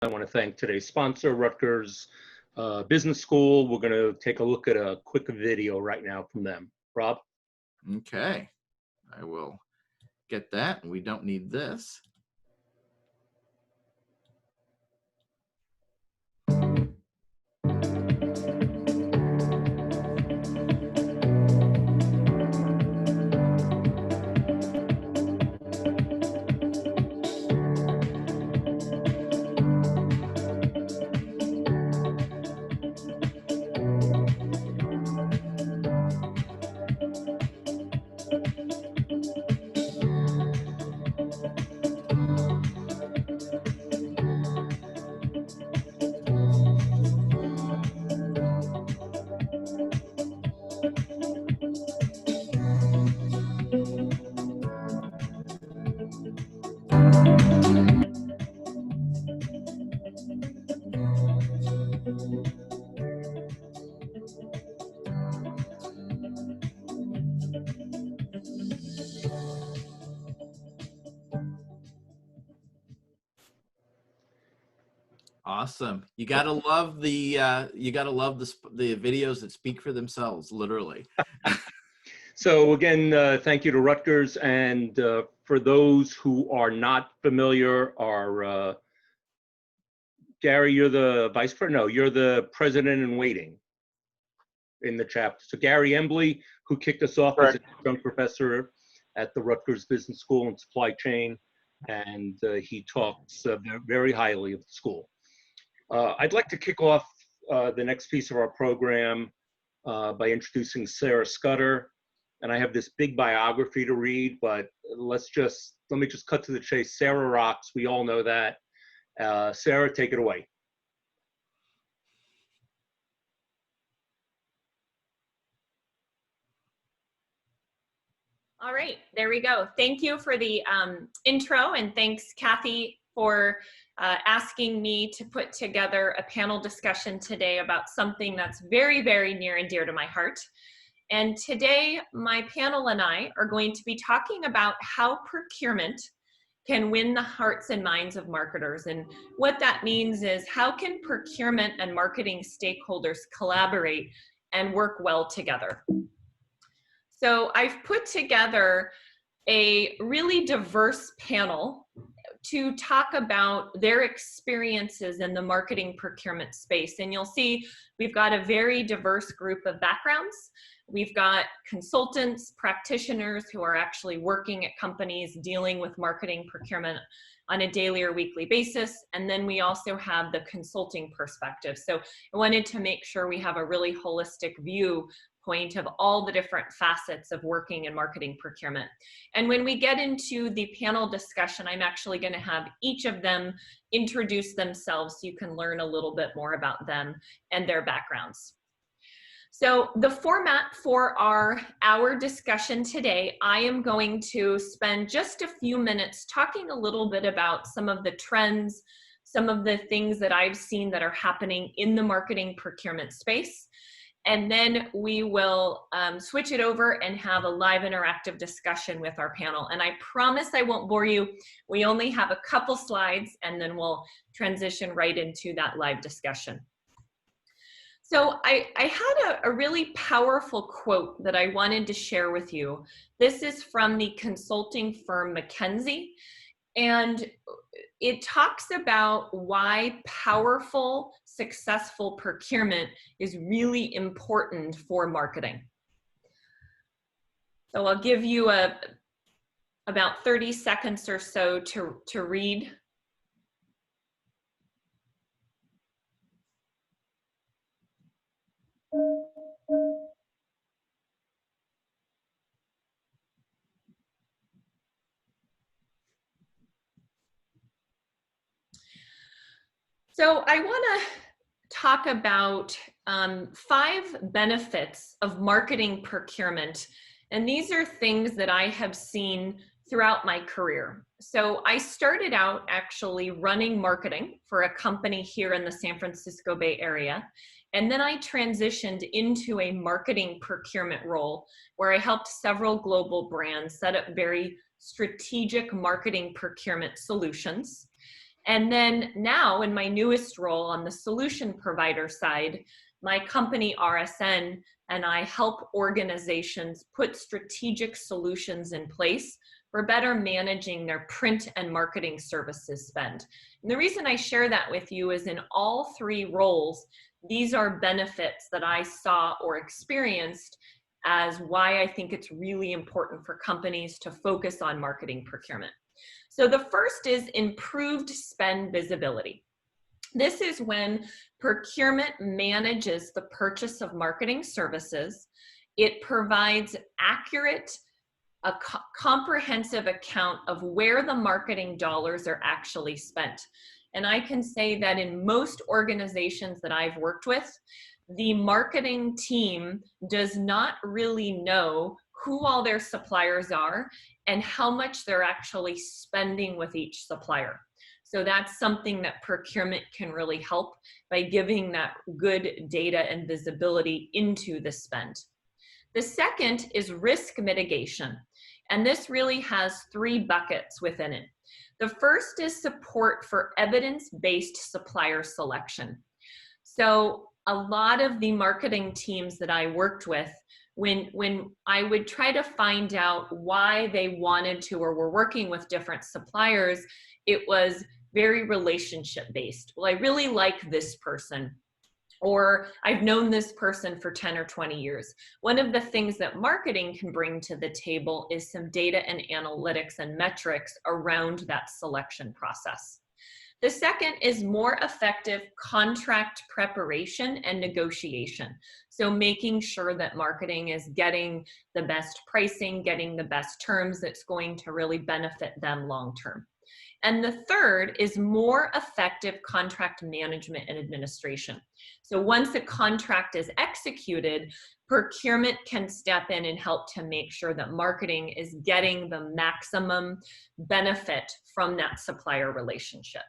I want to thank today's sponsor, Rutgers Business School. We're going to take a look at a quick video right now from them. Rob? Okay, I will get that. We don't need this. Awesome. You gotta love the videos that speak for themselves, literally. So again, thank you to Rutgers. And for those who are not familiar, Gary, you're the vice president. No, you're the president in waiting in the chapter. So Gary Embley, who kicked us off as a young professor at the Rutgers Business School in supply chain, and he talks very highly of the school. I'd like to kick off the next piece of our program by introducing Sarah Scudder. And I have this big biography to read, but let me just cut to the chase. Sarah rocks, we all know that. Sarah, take it away. All right, there we go. Thank you for the intro, and thanks, Kathy, for asking me to put together a panel discussion today about something that's very, very near and dear to my heart. And today, my panel and I are going to be talking about how procurement can win the hearts and minds of marketers. And what that means is, how can procurement and marketing stakeholders collaborate and work well together? So I've put together a really diverse panel to talk about their experiences in the marketing procurement space. And you'll see we've got a very diverse group of backgrounds. We've got consultants, practitioners who are actually working at companies dealing with marketing procurement on a daily or weekly basis. And then we also have the consulting perspective. So I wanted to make sure we have a really holistic viewpoint of all the different facets of working in marketing procurement. And when we get into the panel discussion, I'm actually going to have each of them introduce themselves so you can learn a little bit more about them and their backgrounds. So the format for our hour discussion today, I am going to spend just a few minutes talking a little bit about some of the trends, some of the things that I've seen that are happening in the marketing procurement space. And then we will switch it over and have a live interactive discussion with our panel. And I promise I won't bore you. We only have a couple slides, and then we'll transition right into that live discussion. So I had a really powerful quote that I wanted to share with you. This is from the consulting firm McKinsey, and it talks about why powerful, successful procurement is really important for marketing. So I'll give you about 30 seconds or so to read. So I want to talk about 5 benefits of marketing procurement. And these are things that I have seen throughout my career. So I started out actually running marketing for a company here in the San Francisco Bay Area. And then I transitioned into a marketing procurement role where I helped several global brands set up very strategic marketing procurement solutions. And then now in my newest role on the solution provider side, my company RSN and I help organizations put strategic solutions in place for better managing their print and marketing services spend. And the reason I share that with you is in all three roles, these are benefits that I saw or experienced as why I think it's really important for companies to focus on marketing procurement. So the first is improved spend visibility. This is when procurement manages the purchase of marketing services. It provides accurate, a comprehensive account of where the marketing dollars are actually spent. And I can say that in most organizations that I've worked with, the marketing team does not really know who all their suppliers are and how much they're actually spending with each supplier. So that's something that procurement can really help by giving that good data and visibility into the spend. The second is risk mitigation. And this really has three buckets within it. The first is support for evidence-based supplier selection. So a lot of the marketing teams that I worked with, when I would try to find out why they wanted to or were working with different suppliers, it was very relationship based. Well, I really like this person, or I've known this person for 10 or 20 years. One of the things that marketing can bring to the table is some data and analytics and metrics around that selection process. The second is more effective contract preparation and negotiation. So making sure that marketing is getting the best pricing, getting the best terms that's going to really benefit them long term. And the third is more effective contract management and administration. So once a contract is executed, procurement can step in and help to make sure that marketing is getting the maximum benefit from that supplier relationship.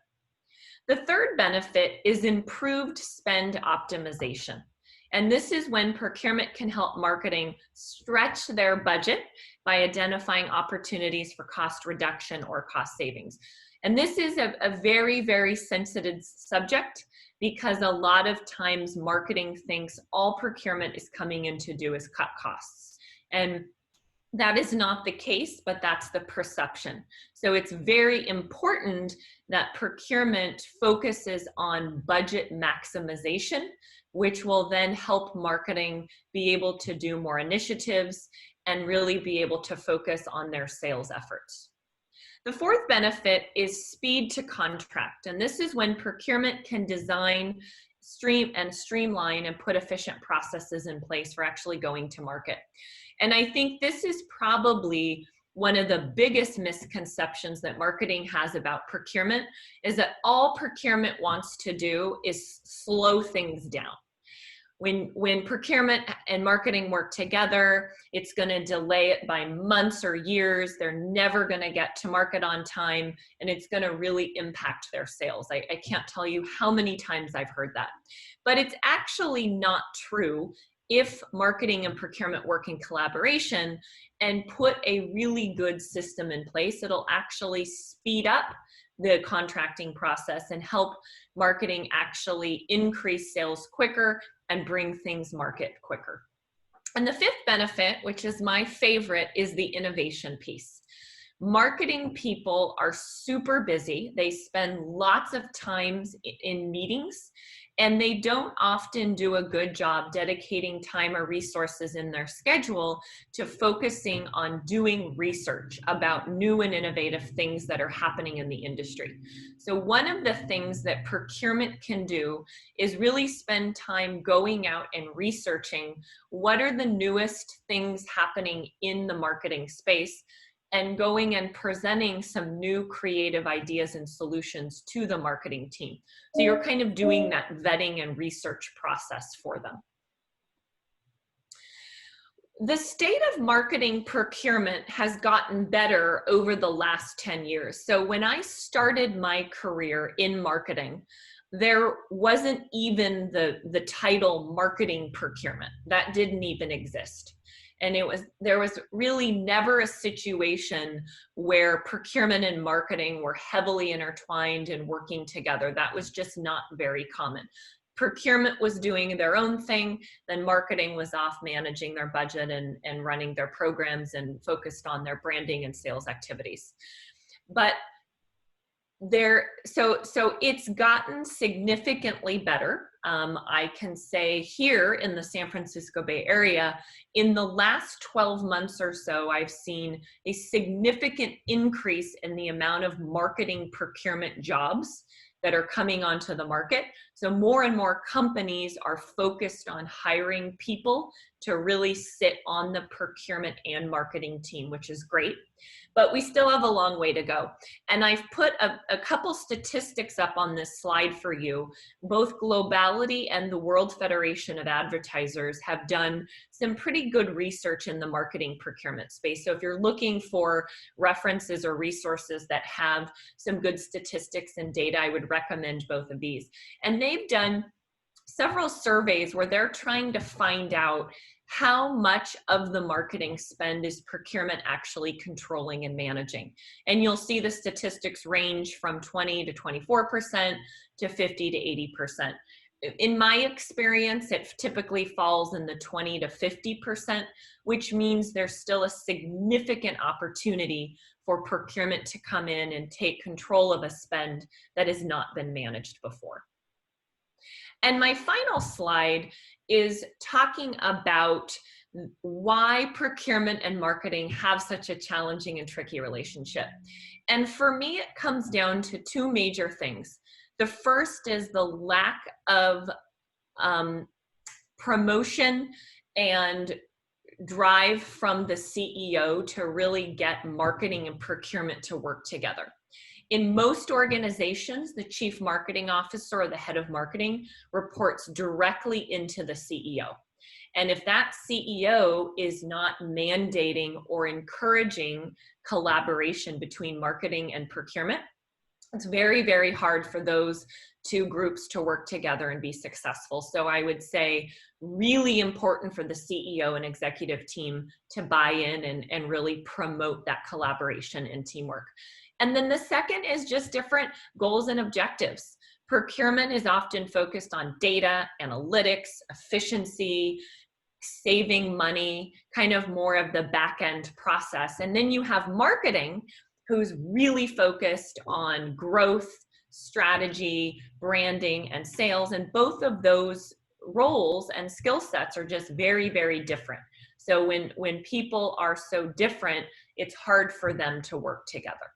The third benefit is improved spend optimization. And this is when procurement can help marketing stretch their budget by identifying opportunities for cost reduction or cost savings. And this is a very, very sensitive subject because a lot of times marketing thinks all procurement is coming in to do is cut costs. And that is not the case, but that's the perception. So it's very important that procurement focuses on budget maximization, which will then help marketing be able to do more initiatives and really be able to focus on their sales efforts. The fourth benefit is speed to contract. And this is when procurement can design, streamline and put efficient processes in place for actually going to market. And I think this is probably one of the biggest misconceptions that marketing has about procurement, is that all procurement wants to do is slow things down. When procurement and marketing work together, it's going to delay it by months or years. They're never going to get to market on time, and it's going to really impact their sales. I can't tell you how many times I've heard that. But it's actually not true. If marketing and procurement work in collaboration and put a really good system in place, it'll actually speed up the contracting process and help marketing actually increase sales quicker and bring things market quicker. And the fifth benefit, which is my favorite, is the innovation piece. Marketing people are super busy. They spend lots of time in meetings, and they don't often do a good job dedicating time or resources in their schedule to focusing on doing research about new and innovative things that are happening in the industry. So one of the things that procurement can do is really spend time going out and researching what are the newest things happening in the marketing space, and going and presenting some new creative ideas and solutions to the marketing team. So you're kind of doing that vetting and research process for them. The state of marketing procurement has gotten better over the last 10 years. So when I started my career in marketing, there wasn't even the title marketing procurement. That didn't even exist. And there was really never a situation where procurement and marketing were heavily intertwined and working together. That was just not very common. Procurement was doing their own thing, then marketing was off managing their budget and running their programs and focused on their branding and sales activities. But so it's gotten significantly better. I can say here in the San Francisco Bay Area, in the last 12 months or so, I've seen a significant increase in the amount of marketing procurement jobs that are coming onto the market. So more and more companies are focused on hiring people to really sit on the procurement and marketing team, which is great. But we still have a long way to go. And I've put a couple statistics up on this slide for you. Both Globality and the World Federation of Advertisers have done some pretty good research in the marketing procurement space. So if you're looking for references or resources that have some good statistics and data, I would recommend both of these. And they've done several surveys where they're trying to find out how much of the marketing spend is procurement actually controlling and managing. And you'll see the statistics range from 20 to 24% to 50 to 80%. In my experience, it typically falls in the 20 to 50%, which means there's still a significant opportunity for procurement to come in and take control of a spend that has not been managed before. And my final slide is talking about why procurement and marketing have such a challenging and tricky relationship. And for me, it comes down to two major things. The first is the lack of promotion and drive from the CEO to really get marketing and procurement to work together. In most organizations, the chief marketing officer or the head of marketing reports directly into the CEO. And if that CEO is not mandating or encouraging collaboration between marketing and procurement, it's very, very hard for those two groups to work together and be successful. So I would say really important for the CEO and executive team to buy in and really promote that collaboration and teamwork. And then the second is just different goals and objectives. Procurement is often focused on data, analytics, efficiency, saving money, kind of more of the back-end process. And then you have marketing, who's really focused on growth, strategy, branding, and sales. And both of those roles and skill sets are just very, very different. So when people are so different, it's hard for them to work together.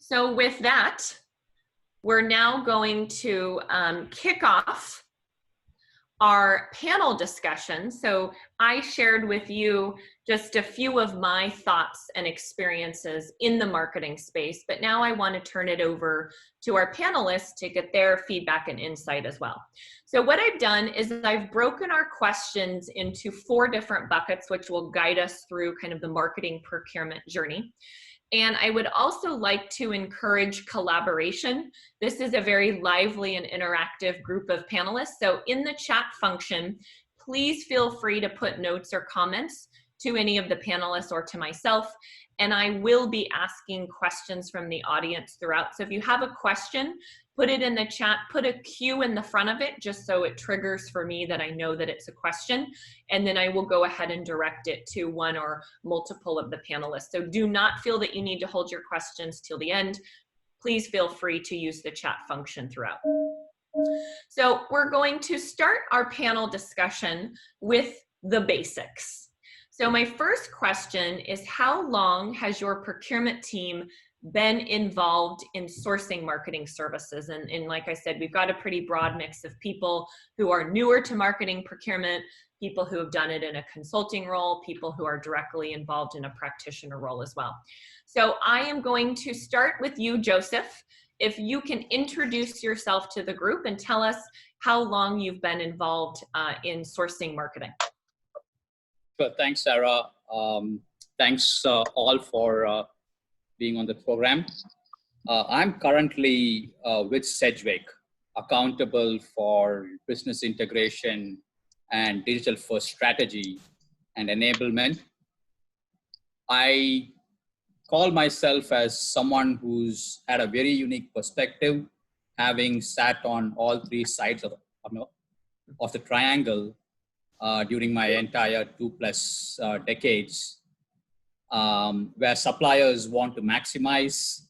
So with that, we're now going to kick off our panel discussion. So I shared with you just a few of my thoughts and experiences in the marketing space, but now I want to turn it over to our panelists to get their feedback and insight as well. So what I've done is I've broken our questions into 4 different buckets, which will guide us through kind of the marketing procurement journey. And I would also like to encourage collaboration. This is a very lively and interactive group of panelists. So in the chat function, please feel free to put notes or comments to any of the panelists or to myself. And I will be asking questions from the audience throughout. So if you have a question, put it in the chat, put a Q in the front of it, just so it triggers for me that I know that it's a question. And then I will go ahead and direct it to one or multiple of the panelists. So do not feel that you need to hold your questions till the end. Please feel free to use the chat function throughout. So we're going to start our panel discussion with the basics. So my first question is, how long has your procurement team been involved in sourcing marketing services? And like I said, we've got a pretty broad mix of people who are newer to marketing procurement, people who have done it in a consulting role, people who are directly involved in a practitioner role as well. So I am going to start with you, Joseph. If you can introduce yourself to the group and tell us how long you've been involved in sourcing marketing. Sure. Thanks, Sarah. Thanks all for being on the program. I'm currently with Sedgwick, accountable for business integration and digital first strategy and enablement. I call myself as someone who's had a very unique perspective, having sat on all three sides of the triangle during my entire 2+ decades, where suppliers want to maximize,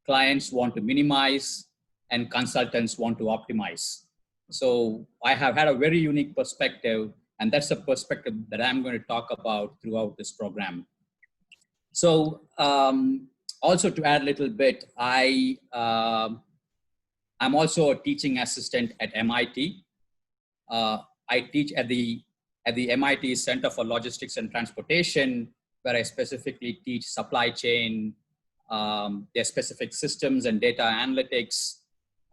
clients want to minimize, and consultants want to optimize. So I have had a very unique perspective, and that's a perspective that I'm going to talk about throughout this program. So also to add a little bit, I'm also a teaching assistant at MIT. I teach at the MIT Center for Logistics and Transportation, where I specifically teach supply chain, their specific systems and data analytics.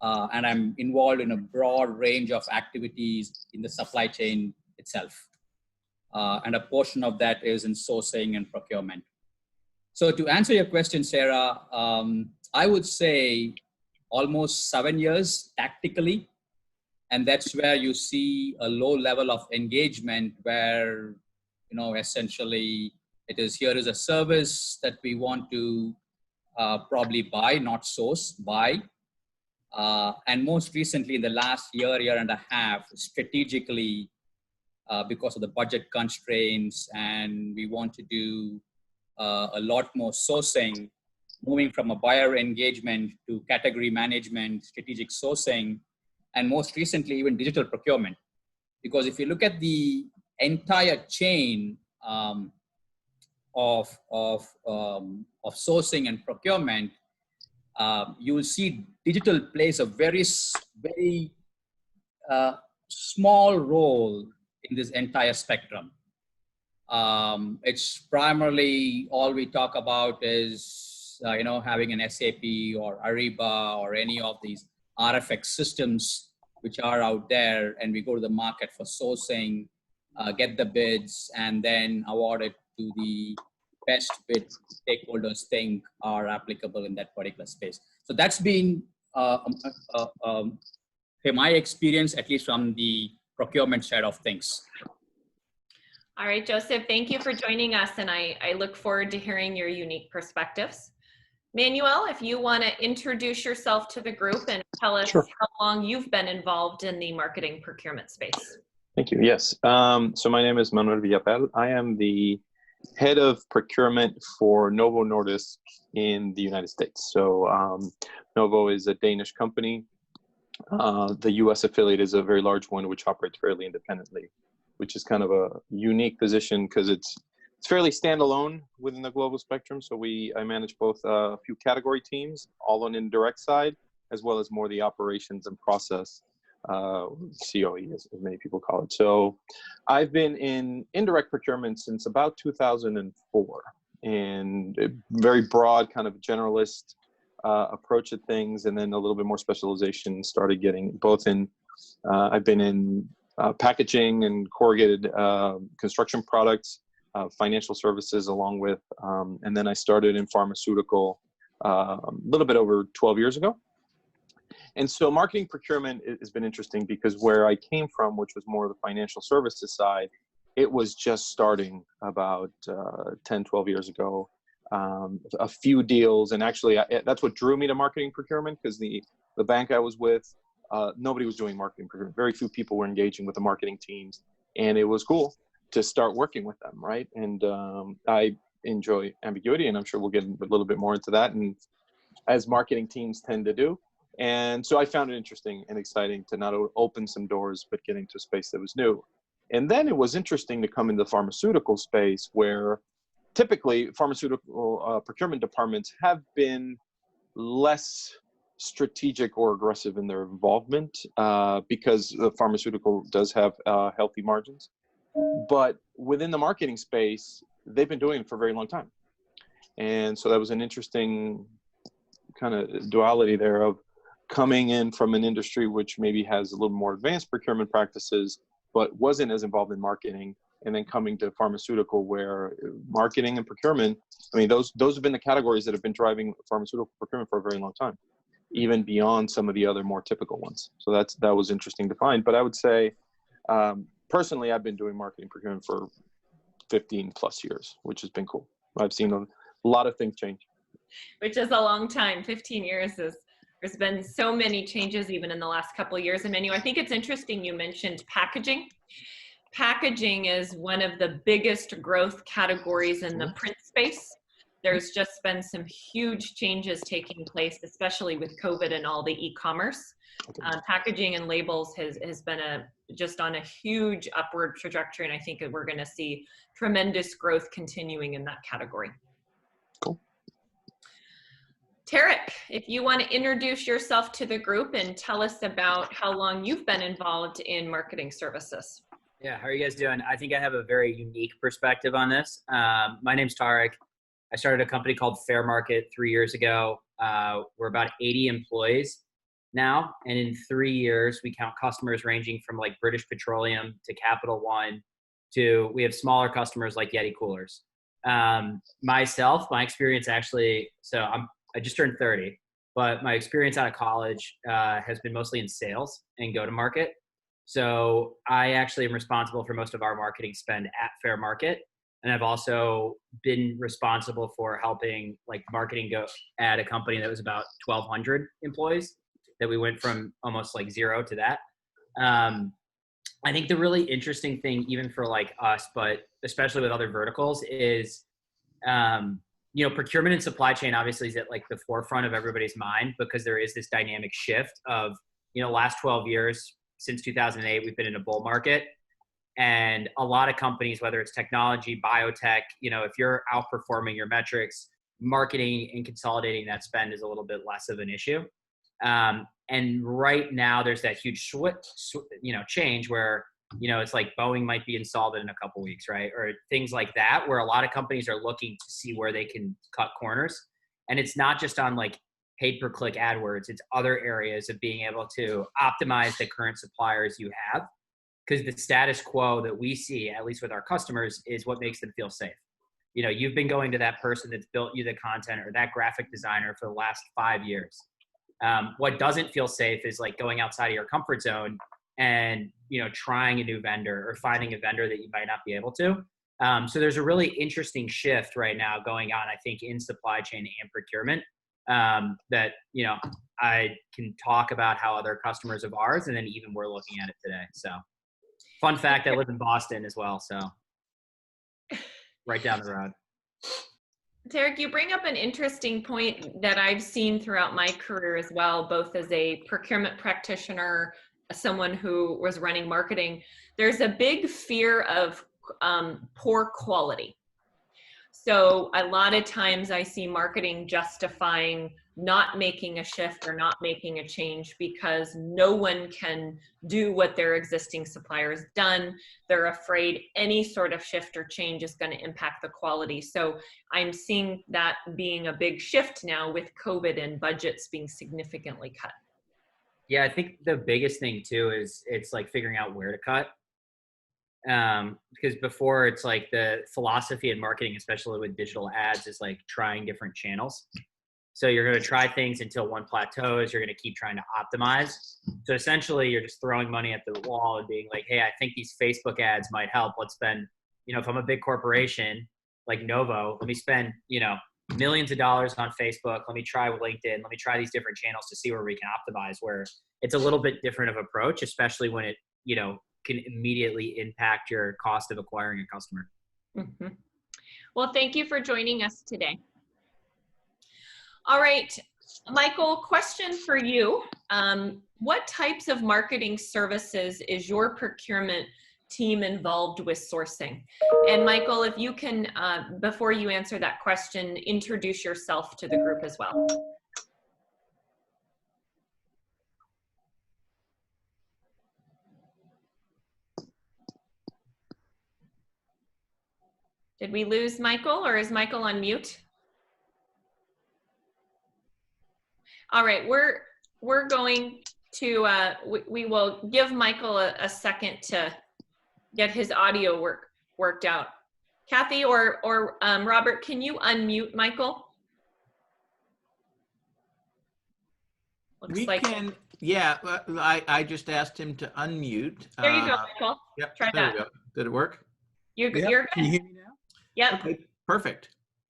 And I'm involved in a broad range of activities in the supply chain itself. And a portion of that is in sourcing and procurement. So to answer your question, Sarah, I would say almost 7 years tactically. And that's where you see a low level of engagement where, essentially it is, here is a service that we want to probably buy, not source, buy. And most recently in the last year and a half, strategically, because of the budget constraints, and we want to do a lot more sourcing, moving from a buyer engagement to category management, strategic sourcing, and most recently even digital procurement. Because if you look at the entire chain of sourcing and procurement, you will see digital plays a very small role in this entire spectrum. It's primarily, all we talk about is, having an SAP or Ariba or any of these RFX systems which are out there, and we go to the market for sourcing, get the bids, and then award it to the best bid stakeholders think are applicable in that particular space. So that's been my experience, at least from the procurement side of things. All right, Joseph, thank you for joining us, and I look forward to hearing your unique perspectives. Manuel, if you want to introduce yourself to the group and tell us Sure. how long you've been involved in the marketing procurement space. Thank you. Yes. So my name is Manuel Villarreal. I am the head of procurement for Novo Nordisk in the United States. So Novo is a Danish company. The US affiliate is a very large one, which operates fairly independently, which is kind of a unique position because it's fairly standalone within the global spectrum. So I manage both a few category teams, all on indirect side, as well as more the operations and process, COE, as many people call it. So I've been in indirect procurement since about 2004, and a very broad kind of generalist approach at things, and then a little bit more specialization started getting both in, I've been in packaging and corrugated construction products, financial services along with, and then I started in pharmaceutical a little bit over 12 years ago. And so marketing procurement has been interesting because where I came from, which was more of the financial services side, it was just starting about 10, 12 years ago. A few deals, and actually that's what drew me to marketing procurement, because the bank I was with, nobody was doing marketing procurement. Very few people were engaging with the marketing teams, and it was cool to start working with them, right? And I enjoy ambiguity, and I'm sure we'll get a little bit more into that, and as marketing teams tend to do. And so I found it interesting and exciting to not open some doors, but get into a space that was new. And then it was interesting to come into the pharmaceutical space, where typically pharmaceutical procurement departments have been less strategic or aggressive in their involvement because the pharmaceutical does have healthy margins. But within the marketing space, they've been doing it for a very long time. And so that was an interesting kind of duality there of coming in from an industry which maybe has a little more advanced procurement practices, but wasn't as involved in marketing, and then coming to pharmaceutical, where marketing and procurement, I mean, those have been the categories that have been driving pharmaceutical procurement for a very long time, even beyond some of the other more typical ones. So that was interesting to find. But I would say personally, I've been doing marketing procurement for 15 plus years, which has been cool. I've seen a lot of things change. Which is a long time. 15 years is, there's been so many changes even in the last couple of years. And Manu, I think it's interesting you mentioned packaging. Packaging is one of the biggest growth categories in the print space. There's just been some huge changes taking place, especially with COVID and all the e-commerce. Packaging and labels has been just on a huge upward trajectory, and I think that we're going to see tremendous growth continuing in that category. Cool. Tarek, if you want to introduce yourself to the group and tell us about how long you've been involved in marketing services. Yeah, how are you guys doing? I think I have a very unique perspective on this. My name's Tarek. I started a company called Fairmarkit 3 years ago. We're about 80 employees now, and in 3 years, we count customers ranging from like British Petroleum to Capital One to we have smaller customers like Yeti Coolers. Myself, my experience actually, I just turned 30, but my experience out of college has been mostly in sales and go-to-market. So I actually am responsible for most of our marketing spend at Fairmarkit. And I've also been responsible for helping like marketing go at a company that was about 1,200 employees that we went from almost like zero to that. I think the really interesting thing, even for like us, but especially with other verticals is, procurement and supply chain obviously is at like the forefront of everybody's mind because there is this dynamic shift of, last 12 years since 2008, we've been in a bull market. And a lot of companies, whether it's technology, biotech, if you're outperforming your metrics, marketing and consolidating that spend is a little bit less of an issue. And right now there's that huge change where, it's like Boeing might be insolvent in a couple weeks, right? Or things like that, where a lot of companies are looking to see where they can cut corners. And it's not just on like paid per click AdWords, it's other areas of being able to optimize the current suppliers you have. Because the status quo that we see, at least with our customers, is what makes them feel safe. You've been going to that person that's built you the content or that graphic designer for the last 5 years. What doesn't feel safe is like going outside of your comfort zone and, trying a new vendor or finding a vendor that you might not be able to. So there's a really interesting shift right now going on, I think, in supply chain and procurement that, I can talk about how other customers of ours, and then even we're looking at it today. So fun fact, I live in Boston as well. So right down the road. Tarek, you bring up an interesting point that I've seen throughout my career as well, both as a procurement practitioner, someone who was running marketing. There's a big fear of poor quality. So a lot of times I see marketing justifying not making a shift or not making a change because no one can do what their existing suppliers done. They're afraid any sort of shift or change is going to impact the quality. So I'm seeing that being a big shift now with COVID and budgets being significantly cut. Yeah, I think the biggest thing too is it's like figuring out where to cut. Because before it's like the philosophy in marketing, especially with digital ads, is like trying different channels. So you're going to try things until one plateaus. You're going to keep trying to optimize. So essentially you're just throwing money at the wall and being like, hey, I think these Facebook ads might help. Let's spend, if I'm a big corporation like Novo, let me spend, millions of dollars on Facebook. Let me try with LinkedIn. Let me try these different channels to see where we can optimize, where it's a little bit different of approach, especially when it, can immediately impact your cost of acquiring a customer. Mm-hmm. Well, thank you for joining us today. All right, Michael, question for you. What types of marketing services is your procurement team involved with sourcing? And Michael, if you can, before you answer that question, introduce yourself to the group as well. Did we lose Michael, or is Michael on mute? All right, we're going to, we will give Michael a second to get his audio worked out. Kathy or Robert, can you unmute Michael? We can Yeah, I just asked him to unmute. There you go, Michael. Yep, Try there that. we go. Did it work? You're Yep. you're Can you good. hear me now? Yep. Okay, perfect.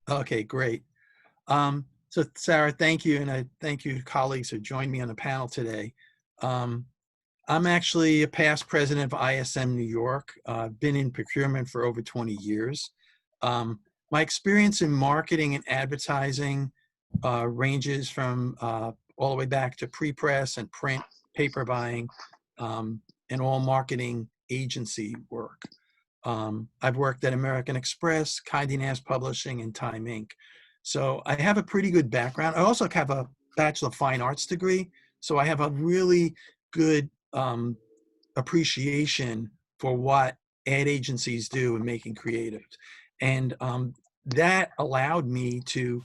Okay, great. So Sarah, thank you. And I thank you colleagues who joined me on the panel today. I'm actually a past president of ISM New York. I've been in procurement for over 20 years. My experience in marketing and advertising ranges from all the way back to pre-press and print, paper buying, and all marketing agency work. I've worked at American Express, Condé Nast Publishing, and Time Inc. So I have a pretty good background. I also have a Bachelor of Fine Arts degree. So I have a really good appreciation for what ad agencies do in making creatives. And that allowed me to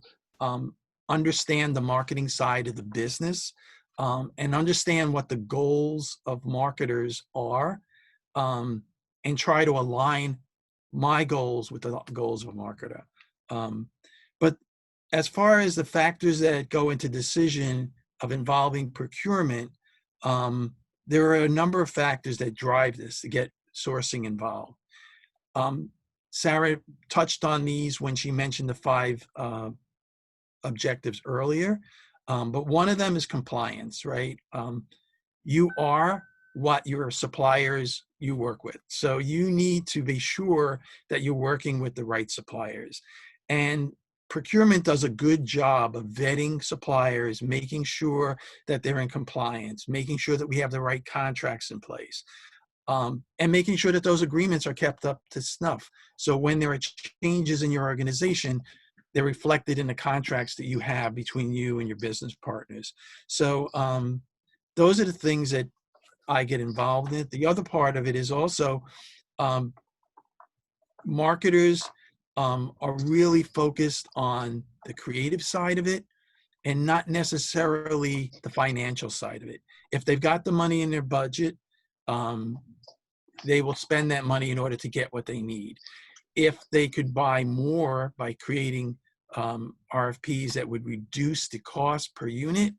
understand the marketing side of the business and understand what the goals of marketers are and try to align my goals with the goals of a marketer. But as far as the factors that go into decision of involving procurement, there are a number of factors that drive this to get sourcing involved. Sarah touched on these when she mentioned the 5 objectives earlier, but one of them is compliance, right? You are what your suppliers you work with. So you need to be sure that you're working with the right suppliers. And procurement does a good job of vetting suppliers, making sure that they're in compliance, making sure that we have the right contracts in place, and making sure that those agreements are kept up to snuff. So when there are changes in your organization, they're reflected in the contracts that you have between you and your business partners. So those are the things that I get involved in. The other part of it is also marketers are really focused on the creative side of it and not necessarily the financial side of it. If they've got the money in their budget, they will spend that money in order to get what they need. If they could buy more by creating RFPs that would reduce the cost per unit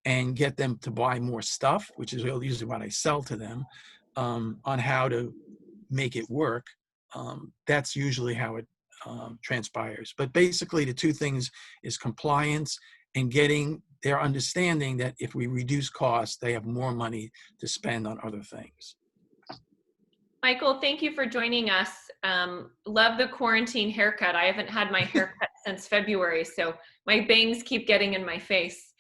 and get them to buy more stuff, which is usually what I sell to them, on how to make it work, that's usually how it transpires. But basically the 2 things is compliance and getting their understanding that if we reduce costs, they have more money to spend on other things. Michael, thank you for joining us. Love the quarantine haircut. I haven't had my haircut since February, so my bangs keep getting in my face.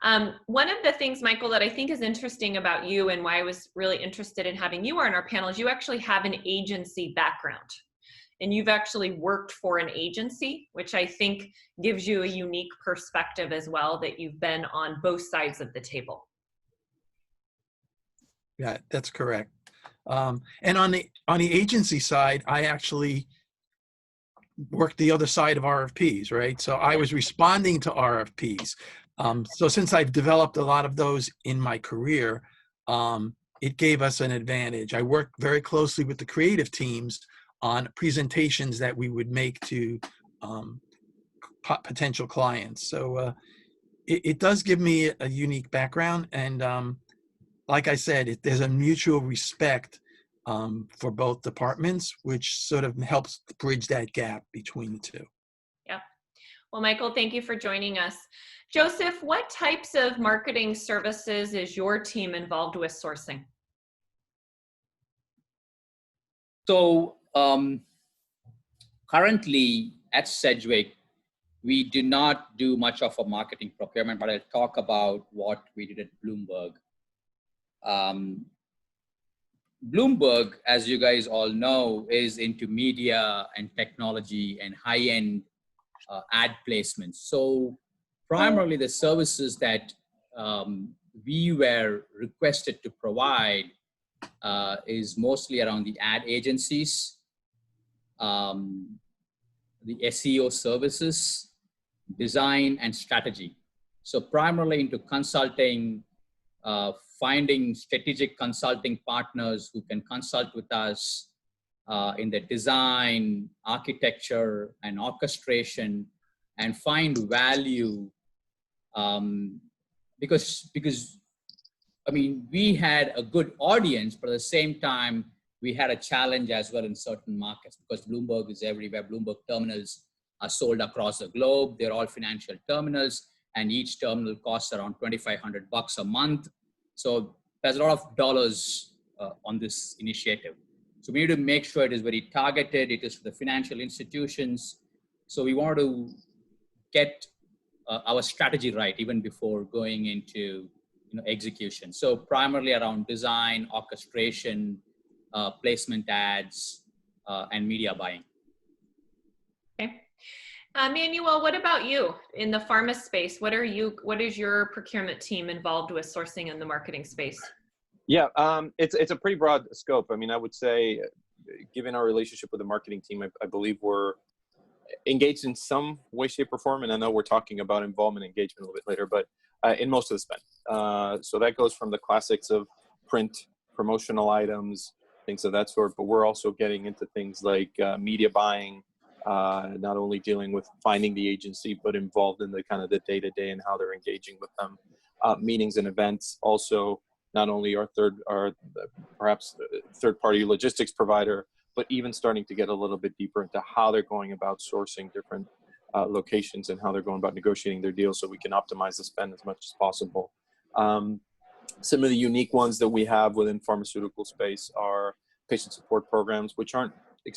One of the things, Michael, that I think is interesting about you and why I was really interested in having you on our panel is you actually have an agency background. And you've actually worked for an agency, which I think gives you a unique perspective as well, that you've been on both sides of the table. Yeah, that's correct. And on the agency side, I actually worked the other side of RFPs, right? So I was responding to RFPs. So since I've developed a lot of those in my career, it gave us an advantage. I worked very closely with the creative teams on presentations that we would make to potential clients. So it does give me a unique background. And like I said, there's a mutual respect for both departments, which sort of helps bridge that gap between the 2. Yeah. Well, Michael, thank you for joining us. Joseph, what types of marketing services is your team involved with sourcing? So currently at Sedgwick, we do not do much of a marketing procurement, but I'll talk about what we did at Bloomberg. Bloomberg, as you guys all know, is into media and technology and high-end ad placements. So primarily the services that we were requested to provide is mostly around the ad agencies, the SEO services, design, and strategy. So primarily into consulting, finding strategic consulting partners who can consult with us in the design, architecture, and orchestration, and find value because I mean, we had a good audience, but at the same time, we had a challenge as well in certain markets because Bloomberg is everywhere. Bloomberg terminals are sold across the globe. They're all financial terminals, and each terminal costs around $2,500 a month. So there's a lot of dollars on this initiative. So we need to make sure it is very targeted. It is for the financial institutions. So we want to get our strategy right even before going into execution. So primarily around design, orchestration, placement ads, and media buying. Okay. Manuel, what about you in the pharma space? What is your procurement team involved with sourcing in the marketing space? Yeah, it's a pretty broad scope. I mean, I would say, given our relationship with the marketing team, I believe we're engaged in some way, shape, or form. And I know we're talking about involvement and engagement a little bit later, but in most of the spend. So that goes from the classics of print, promotional items, things of that sort. But we're also getting into things like media buying, not only dealing with finding the agency, but involved in the kind of the day-to-day and how they're engaging with them. Meetings and events also. Not only our perhaps third-party logistics provider, but even starting to get a little bit deeper into how they're going about sourcing different locations and how they're going about negotiating their deals so we can optimize the spend as much as possible. Some of the unique ones that we have within pharmaceutical space are patient support programs, which aren't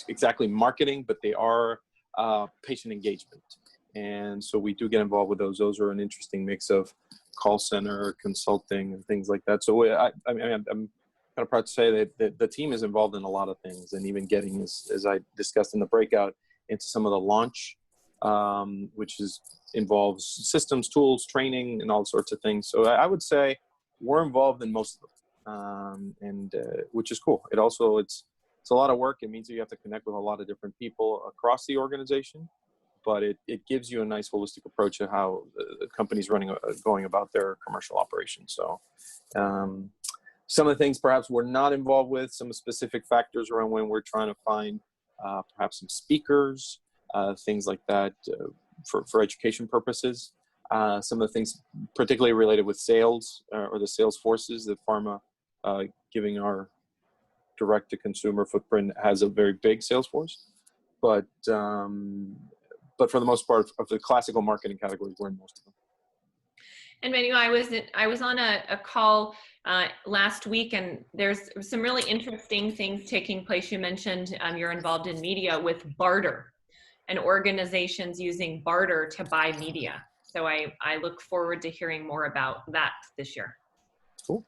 exactly marketing, but they are patient engagement. And so we do get involved with those. Those are an interesting mix of call center, consulting, and things like that. So I'm kind of proud to say that the team is involved in a lot of things, and even getting, as I discussed in the breakout, into some of the launch, which involves systems, tools, training, and all sorts of things. So I would say we're involved in most of them, and which is cool. It's a lot of work. It means that you have to connect with a lot of different people across the organization. But it gives you a nice holistic approach to how the company's going about their commercial operations. So some of the things perhaps we're not involved with, some specific factors around when we're trying to find perhaps some speakers, things like that for education purposes. Some of the things particularly related with sales or the sales forces that pharma, giving our direct-to-consumer footprint, has a very big sales force. But for the most part, of the classical marketing categories, we're in most of them. And Manuel, I was on a call last week, and there's some really interesting things taking place. You mentioned you're involved in media with barter and organizations using barter to buy media. So I look forward to hearing more about that this year. Cool.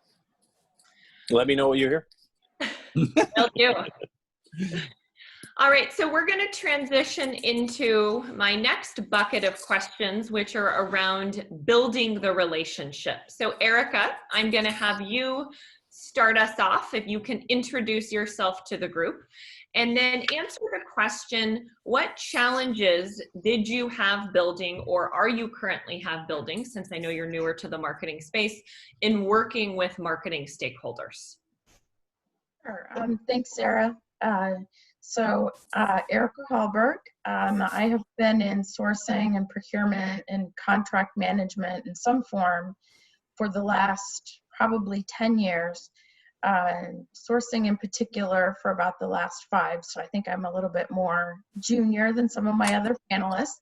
Let me know what you hear. Will do. All right, so we're going to transition into my next bucket of questions, which are around building the relationship. So Erika, I'm going to have you start us off, if you can introduce yourself to the group, and then answer the question, what challenges did you have building, or are you currently have building, since I know you're newer to the marketing space, in working with marketing stakeholders? Sure. Thanks, Sarah. So Erika Hallberg, I have been in sourcing and procurement and contract management in some form for the last probably 10 years, sourcing in particular for about the last 5. So I think I'm a little bit more junior than some of my other panelists,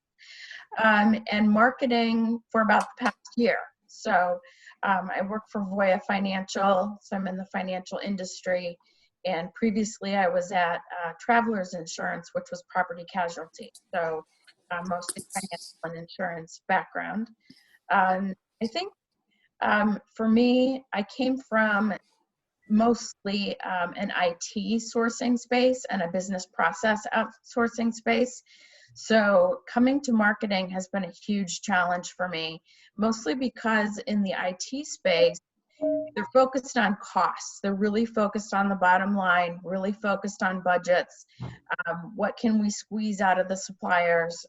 and marketing for about the past year. So I work for Voya Financial, so I'm in the financial industry. And previously I was at Travelers Insurance, which was property casualty. So mostly financial and insurance background. I think for me, I came from mostly an IT sourcing space and a business process outsourcing space. So coming to marketing has been a huge challenge for me, mostly because in the IT space, they're focused on costs. They're really focused on the bottom line, really focused on budgets. What can we squeeze out of the suppliers?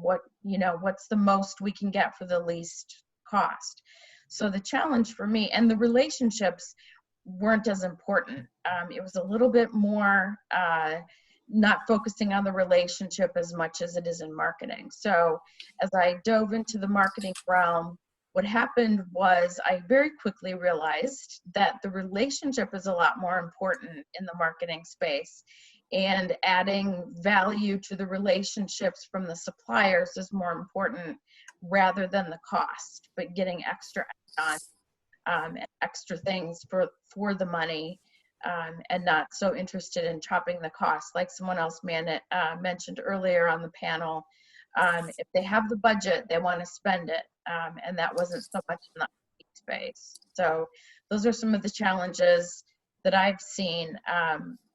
What's the most we can get for the least cost? So the challenge for me, and the relationships weren't as important. It was a little bit more not focusing on the relationship as much as it is in marketing. So as I dove into the marketing realm, what happened was I very quickly realized that the relationship is a lot more important in the marketing space, and adding value to the relationships from the suppliers is more important rather than the cost, but getting extra on and extra things for the money, and not so interested in chopping the cost like someone else mentioned earlier on the panel. If they have the budget, they want to spend it, and that wasn't so much in the IT space. So those are some of the challenges that I've seen.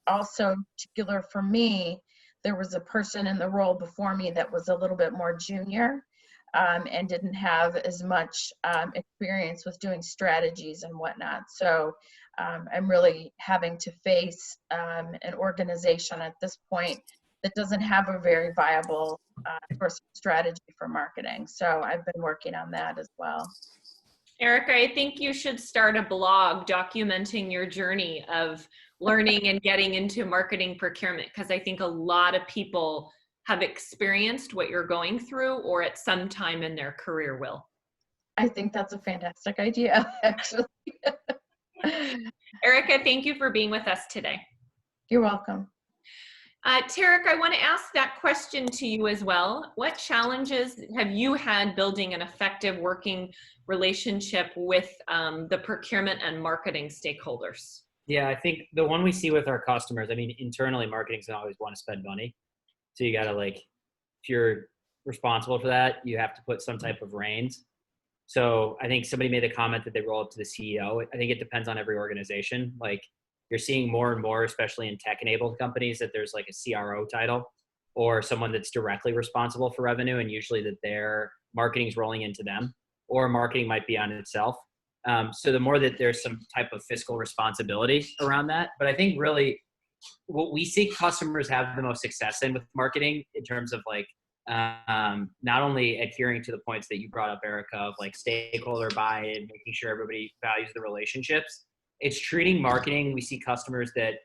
Also, particular for me, there was a person in the role before me that was a little bit more junior, and didn't have as much experience with doing strategies and whatnot. So I'm really having to face an organization at this point that doesn't have a very viable strategy for marketing. So I've been working on that as well. Erika, I think you should start a blog documenting your journey of learning and getting into marketing procurement, because I think a lot of people have experienced what you're going through, or at some time in their career will. I think that's a fantastic idea, actually. Erika, thank you for being with us today. You're welcome. Tarek, I want to ask that question to you as well. What challenges have you had building an effective working relationship with the procurement and marketing stakeholders? Yeah, I think the one we see with our customers, I mean, internally, marketing's gonna always want to spend money. So you gotta, like, if you're responsible for that, you have to put some type of reins. So I think somebody made a comment that they roll up to the CEO. I think it depends on every organization. Like, you're seeing more and more, especially in tech-enabled companies, that there's like a CRO title or someone that's directly responsible for revenue, and usually that their marketing's rolling into them, or marketing might be on itself. So the more that there's some type of fiscal responsibility around that. But I think really what we see customers have the most success in with marketing, in terms of like not only adhering to the points that you brought up, Erika, of like stakeholder buy-in, making sure everybody values the relationships. It's treating marketing. We see customers that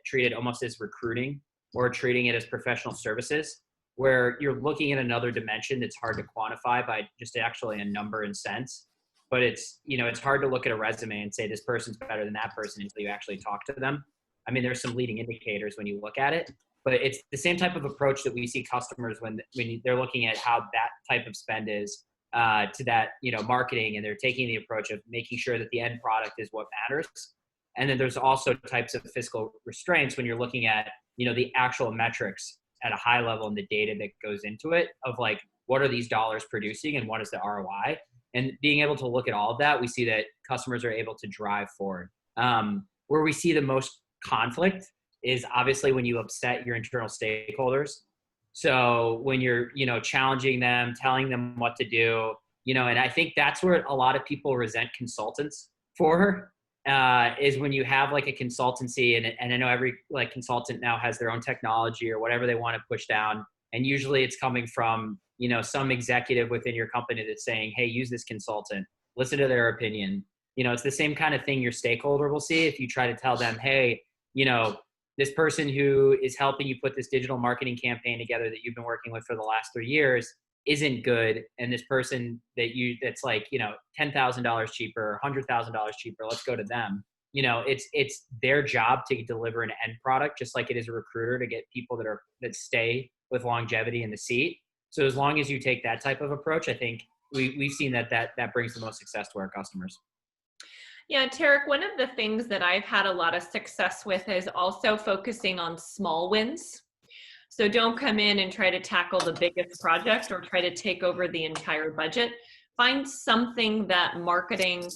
treat it almost as recruiting, or treating it as professional services, where you're looking at another dimension that's hard to quantify by just actually a number and cents. But it's, you know, it's hard to look at a resume and say this person's better than that person until you actually talk to them. I mean, there's some leading indicators when you look at it, but it's the same type of approach that we see customers when they're looking at how that type of spend is to that, you know, marketing, and they're taking the approach of making sure that the end product is what matters. And then there's also types of fiscal restraints when you're looking at, you know, the actual metrics at a high level and the data that goes into it, of like, what are these dollars producing and what is the ROI? And being able to look at all of that, we see that customers are able to drive forward. Where we see the most conflict is obviously when you upset your internal stakeholders. So when you're, you know, challenging them, telling them what to do, you know, and I think that's where a lot of people resent consultants for, is when you have like a consultancy, and I know every like consultant now has their own technology or whatever they want to push down. And usually it's coming from, you know, some executive within your company that's saying, hey, use this consultant, listen to their opinion. You know, it's the same kind of thing your stakeholder will see if you try to tell them, hey, you know, this person who is helping you put this digital marketing campaign together that you've been working with for the last 3 years isn't good. And this person that's like, you know, $10,000 cheaper, $100,000 cheaper, let's go to them. You know, it's their job to deliver an end product, just like it is a recruiter to get people that stay with longevity in the seat. So as long as you take that type of approach, I think we've seen that brings the most success to our customers. Yeah, Tarek, one of the things that I've had a lot of success with is also focusing on small wins. So don't come in and try to tackle the biggest project or try to take over the entire budget. Find something that marketing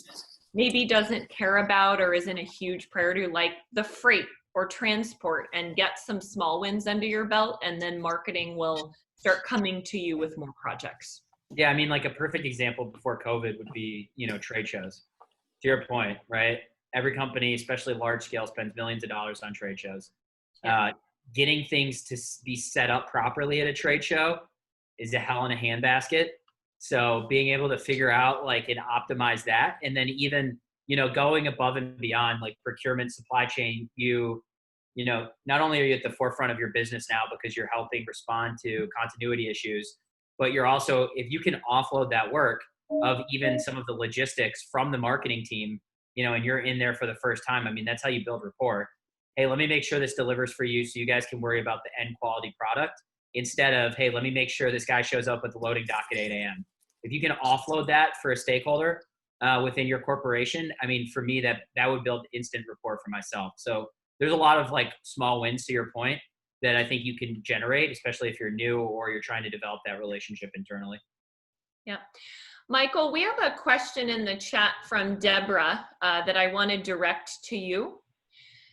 maybe doesn't care about or isn't a huge priority, like the freight or transport, and get some small wins under your belt, and then marketing will start coming to you with more projects. Yeah, I mean, like a perfect example before COVID would be, you know, trade shows. To your point, right? Every company, especially large scale, spends millions of dollars on trade shows. Yeah. Getting things to be set up properly at a trade show is a hell in a handbasket. So being able to figure out like and optimize that, and then even, you know, going above and beyond like procurement, supply chain, you know, not only are you at the forefront of your business now because you're helping respond to continuity issues, but you're also, if you can offload that work, of even some of the logistics from the marketing team, you know, and you're in there for the first time. I mean, that's how you build rapport. Hey, let me make sure this delivers for you so you guys can worry about the end quality product, instead of, hey, let me make sure this guy shows up with the loading dock at 8 a.m. If you can offload that for a stakeholder within your corporation, I mean, for me, that would build instant rapport for myself. So there's a lot of like small wins, to your point, that I think you can generate, especially if you're new or you're trying to develop that relationship internally. Yeah. Michael, we have a question in the chat from Deborah that I want to direct to you.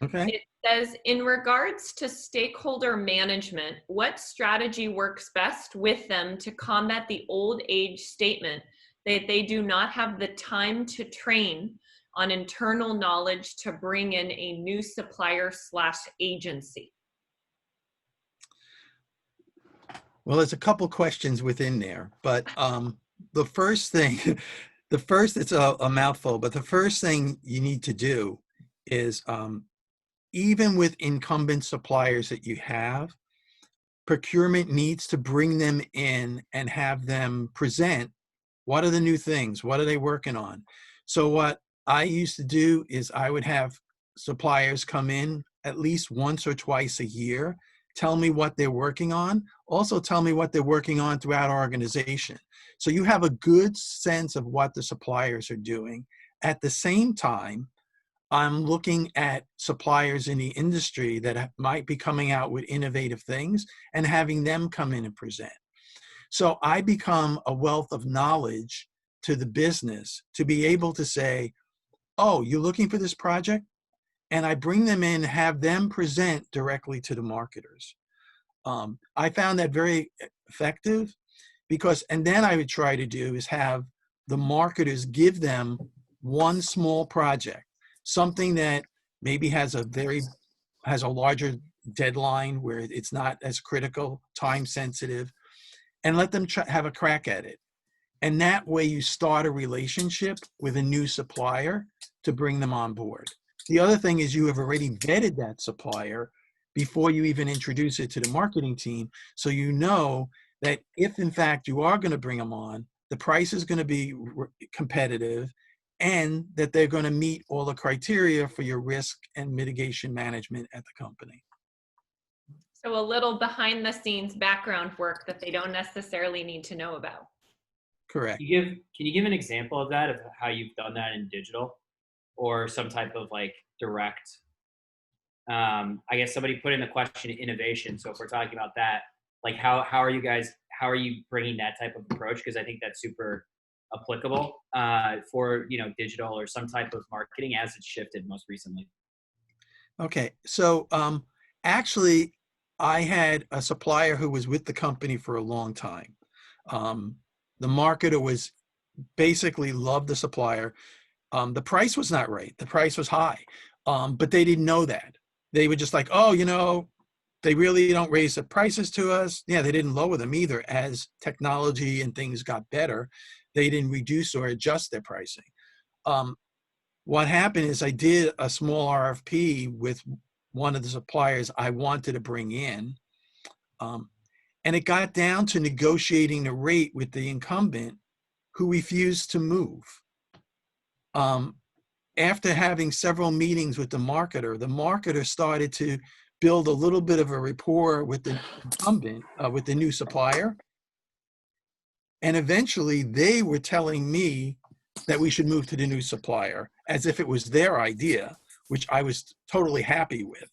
Okay. It says, in regards to stakeholder management, what strategy works best with them to combat the old age statement that they do not have the time to train on internal knowledge to bring in a new supplier/agency? Well, there's a couple questions within there, but the first thing, it's a mouthful, but the first thing you need to do is even with incumbent suppliers that you have, procurement needs to bring them in and have them present what are the new things, what are they working on. So what I used to do is I would have suppliers come in at least once or twice a year, tell me what they're working on, also tell me what they're working on throughout our organization. So you have a good sense of what the suppliers are doing. At the same time, I'm looking at suppliers in the industry that might be coming out with innovative things and having them come in and present. So I become a wealth of knowledge to the business to be able to say, oh, you're looking for this project? And I bring them in, have them present directly to the marketers. I found that very effective because, and then I would try to do is have the marketers give them one small project, something that maybe has a larger deadline where it's not as critical, time sensitive, and let them have a crack at it. And that way you start a relationship with a new supplier to bring them on board. The other thing is you have already vetted that supplier before you even introduce it to the marketing team. So you know that if in fact you are going to bring them on, the price is going to be competitive and that they're going to meet all the criteria for your risk and mitigation management at the company. So a little behind the scenes background work that they don't necessarily need to know about. Correct. Can you give an example of that, of how you've done that in digital, or some type of like direct? I guess somebody put in the question innovation. So if we're talking about that, like how are you bringing that type of approach? Because I think that's super applicable for, you know, digital or some type of marketing as it's shifted most recently. Okay, so actually, I had a supplier who was with the company for a long time. The marketer was basically loved the supplier. The price was not right. The price was high, but they didn't know that. They were just like, oh, you know, they really don't raise the prices to us. Yeah, they didn't lower them either. As technology and things got better, they didn't reduce or adjust their pricing. What happened is I did a small RFP with one of the suppliers I wanted to bring in. And it got down to negotiating the rate with the incumbent who refused to move. After having several meetings with the marketer started to build a little bit of a rapport with the incumbent, with the new supplier. And eventually they were telling me that we should move to the new supplier as if it was their idea, which I was totally happy with,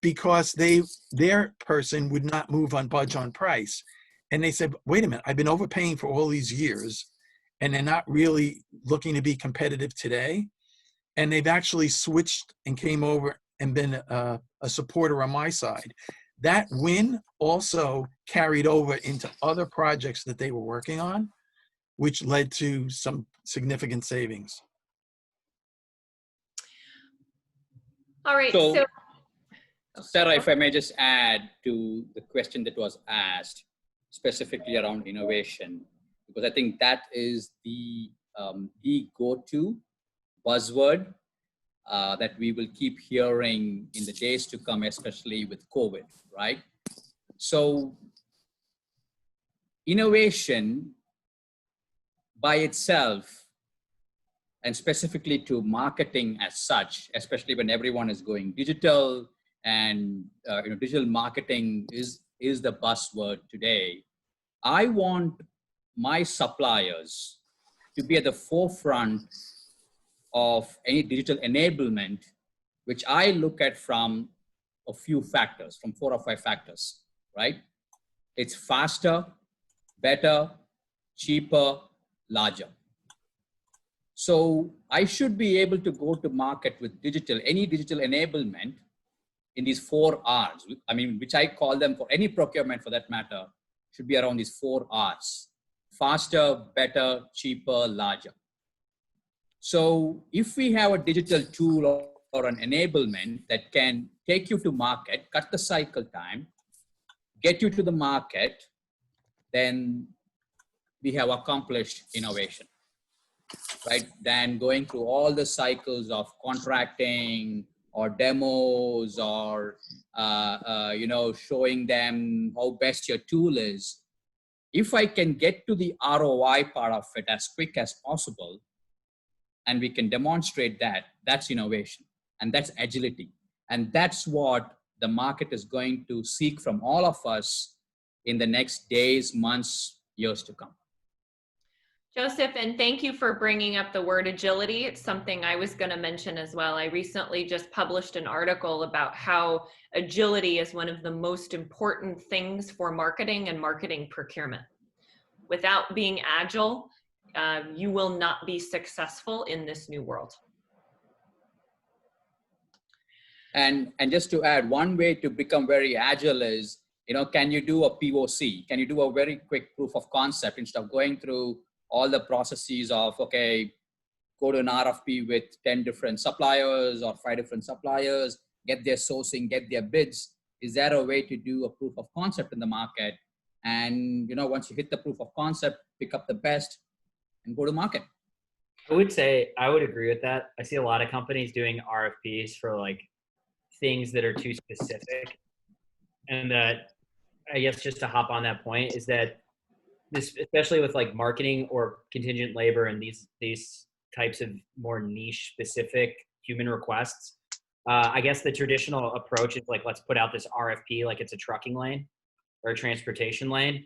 because their person would not budge on price. And they said, wait a minute, I've been overpaying for all these years and they're not really looking to be competitive today. And they've actually switched and came over and been a supporter on my side. That win also carried over into other projects that they were working on, which led to some significant savings. All right, So Sarah, if I may just add to the question that was asked specifically around innovation, because I think that is the go-to buzzword that we will keep hearing in the days to come, especially with COVID, right? So innovation by itself, and specifically to marketing as such, especially when everyone is going digital and digital marketing is the buzzword today. I want my suppliers to be at the forefront of any digital enablement, which I look at from a few factors, from 4 or 5 factors, right? It's faster, better, cheaper, larger. So I should be able to go to market with any digital enablement in these 4 R's. I mean, which I call them for any procurement for that matter, should be around these 4 R's: faster, better, cheaper, larger. So if we have a digital tool or an enablement that can take you to market, cut the cycle time, get you to the market, then we have accomplished innovation, right? Then going through all the cycles of contracting or demos or, showing them how best your tool is. If I can get to the ROI part of it as quick as possible, and we can demonstrate that, that's innovation and that's agility. And that's what the market is going to seek from all of us in the next days, months, years to come. Joseph, and thank you for bringing up the word agility. It's something I was going to mention as well. I recently just published an article about how agility is one of the most important things for marketing and marketing procurement. Without being agile, you will not be successful in this new world. And just to add, one way to become very agile is, can you do a POC? Can you do a very quick proof of concept instead of going through all the processes of, okay, go to an RFP with 10 different suppliers or 5 different suppliers, get their sourcing, get their bids. Is there a way to do a proof of concept in the market? And, once you hit the proof of concept, pick up the best and go to market. I would say, I would agree with that. I see a lot of companies doing RFPs for like things that are too specific. And that, I guess, just to hop on that point, is that this, especially with like marketing or contingent labor and these types of more niche specific human requests, I guess the traditional approach is like, let's put out this RFP like it's a trucking lane or a transportation lane.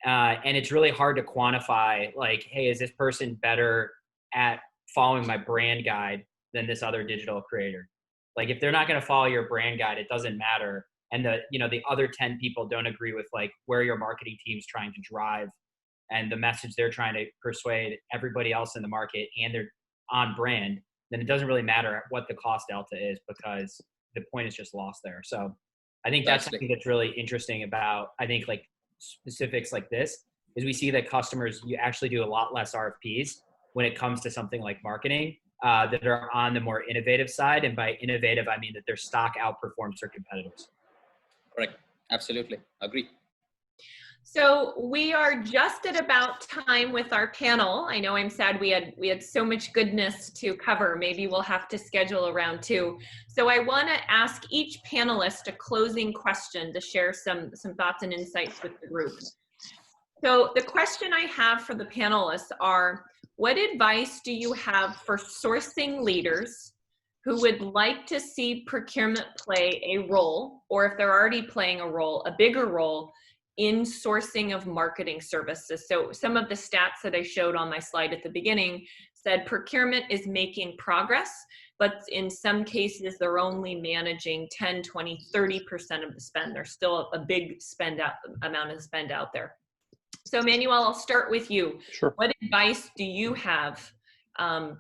And it's really hard to quantify, like, hey, is this person better at following my brand guide than this other digital creator? Like, if they're not going to follow your brand guide, it doesn't matter. And the other 10 people don't agree with like where your marketing team's trying to drive and the message they're trying to persuade everybody else in the market, and they're on brand, then it doesn't really matter what the cost delta is, because the point is just lost there. So I think that's something that's really interesting about, I think, like specifics like this, is we see that customers, you actually do a lot less RFPs when it comes to something like marketing that are on the more innovative side. And by innovative, I mean that their stock outperforms their competitors. Correct. Absolutely. Agree. So we are just at about time with our panel. I know I'm sad we had so much goodness to cover. Maybe we'll have to schedule a round 2. So I want to ask each panelist a closing question to share some thoughts and insights with the group. So the question I have for the panelists are, what advice do you have for sourcing leaders who would like to see procurement play a role, or if they're already playing a role, a bigger role, in sourcing of marketing services? So some of the stats that I showed on my slide at the beginning said procurement is making progress, but in some cases they're only managing 10, 20, 30% of the spend. There's still a big amount of spend out there. So Manuel, I'll start with you. Sure. What advice do you have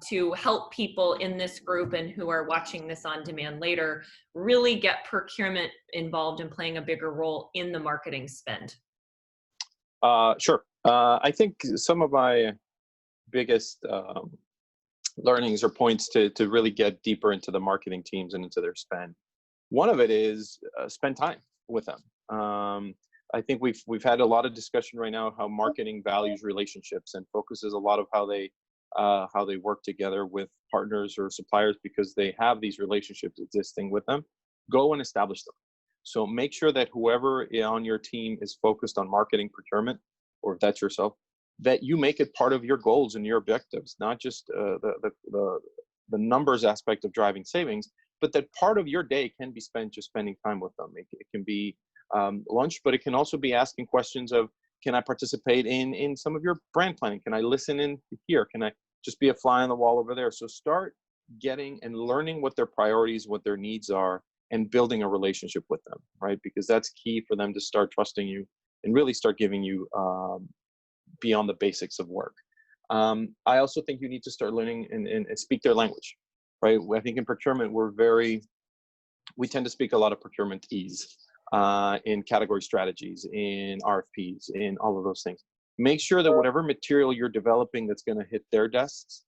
to help people in this group and who are watching this on demand later really get procurement involved in playing a bigger role in the marketing spend? Sure. I think some of my biggest learnings or points to really get deeper into the marketing teams and into their spend. One of it is spend time with them. I think we've had a lot of discussion right now how marketing values relationships and focuses a lot of how they work together with partners or suppliers, because they have these relationships existing with them. Go and establish them. So make sure that whoever on your team is focused on marketing procurement, or if that's yourself, that you make it part of your goals and your objectives, not just the numbers aspect of driving savings, but that part of your day can be spent just spending time with them. It can be lunch, but it can also be asking questions of, can I participate in some of your brand planning? Can I listen in here? Can I just be a fly on the wall over there? So start getting and learning what their priorities, what their needs are, and building a relationship with them, right? Because that's key for them to start trusting you and really start giving you beyond the basics of work. I also think you need to start learning and speak their language, right? I think in procurement, we tend to speak a lot of procurement-ese in category strategies, in RFPs, in all of those things. Make sure that whatever material you're developing that's going to hit their desks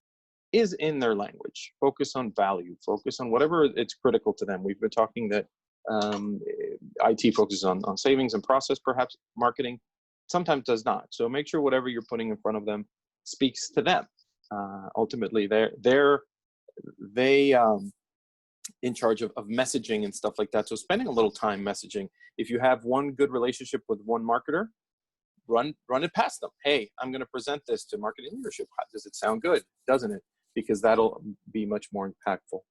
is in their language. Focus on value, focus on whatever it's critical to them. We've been talking that IT focuses on savings and process, perhaps marketing sometimes does not. So make sure whatever you're putting in front of them speaks to them. Ultimately, they're in charge of messaging and stuff like that. So spending a little time messaging. If you have one good relationship with one marketer, run it past them. Hey, I'm going to present this to marketing leadership. Does it sound good? Doesn't it? Because that'll be much more impactful.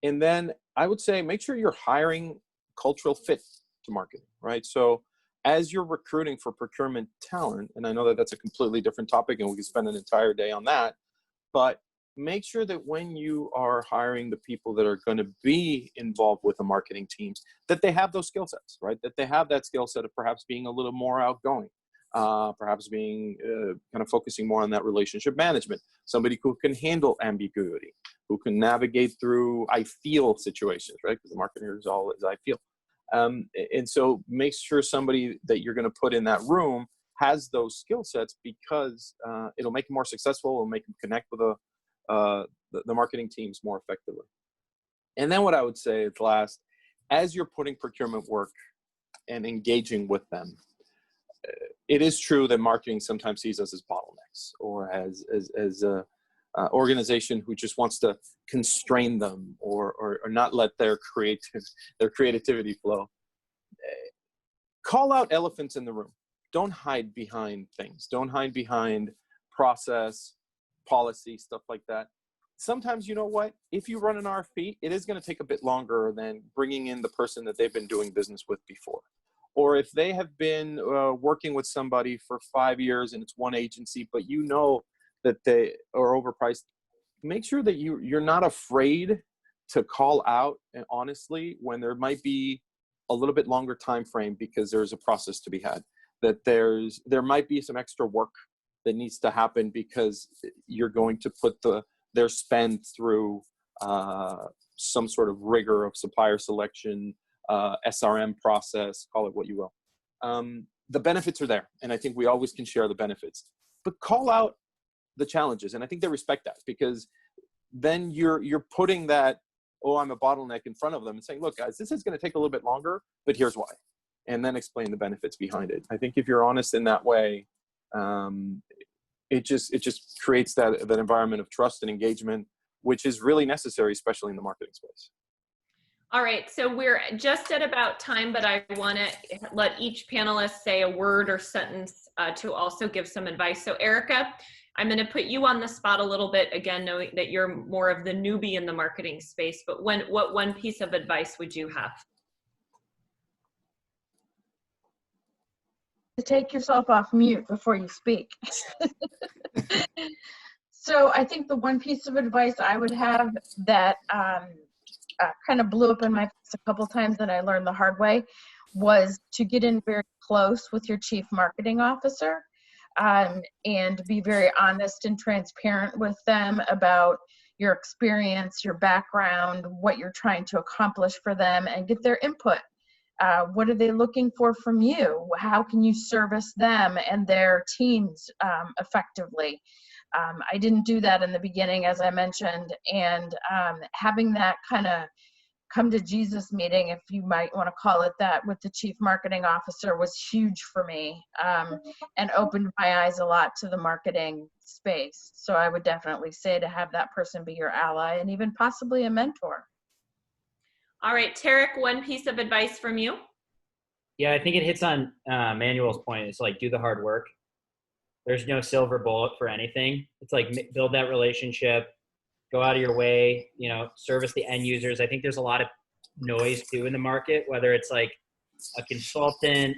And then I would say, make sure you're hiring cultural fit to marketing, right? So as you're recruiting for procurement talent, and I know that that's a completely different topic and we could spend an entire day on that, but make sure that when you are hiring the people that are going to be involved with the marketing teams, that they have those skill sets, right? That they have that skill set of perhaps being a little more outgoing, perhaps being kind of focusing more on that relationship management, somebody who can handle ambiguity, who can navigate through I feel situations, right? Because the marketer is all is I feel. And so make sure somebody that you're going to put in that room has those skill sets, because it'll make them more successful, it'll make them connect with the marketing teams more effectively. And then what I would say is last, as you're putting procurement work and engaging with them, it is true that marketing sometimes sees us as bottlenecks or as a organization who just wants to constrain them or not let their creativity flow. Call out elephants in the room. Don't hide behind things. Don't hide behind process, policy, stuff like that. Sometimes, you know what? If you run an RFP, it is going to take a bit longer than bringing in the person that they've been doing business with before. Or if they have been working with somebody for 5 years and it's one agency, but you know that they are overpriced, make sure that you're not afraid to call out, and honestly, when there might be a little bit longer time frame because there's a process to be had, that there might be some extra work that needs to happen because you're going to put their spend through some sort of rigor of supplier selection, SRM process, call it what you will. The benefits are there, and I think we always can share the benefits. But call out the challenges, and I think they respect that, because then you're putting that, oh, I'm a bottleneck in front of them and saying, look, guys, this is going to take a little bit longer, but here's why, and then explain the benefits behind it. I think if you're honest in that way, it just creates that environment of trust and engagement, which is really necessary, especially in the marketing space. All right, so we're just at about time, but I want to let each panelist say a word or sentence to also give some advice. So Erika, I'm going to put you on the spot a little bit, again, knowing that you're more of the newbie in the marketing space, but what one piece of advice would you have? To take yourself off mute before you speak. So I think the one piece of advice I would have that kind of blew up in my face a couple times that I learned the hard way was to get in very close with your chief marketing officer and be very honest and transparent with them about your experience, your background, what you're trying to accomplish for them, and get their input. What are they looking for from you? How can you service them and their teams effectively? I didn't do that in the beginning, as I mentioned, and having that kind of come to Jesus meeting, if you might want to call it that, with the chief marketing officer was huge for me and opened my eyes a lot to the marketing space. So I would definitely say to have that person be your ally and even possibly a mentor. All right, Tarek, one piece of advice from you. Yeah, I think it hits on Manuel's point. It's like, do the hard work. There's no silver bullet for anything. It's like build that relationship, go out of your way, you know, service the end users. I think there's a lot of noise too in the market, whether it's like a consultant,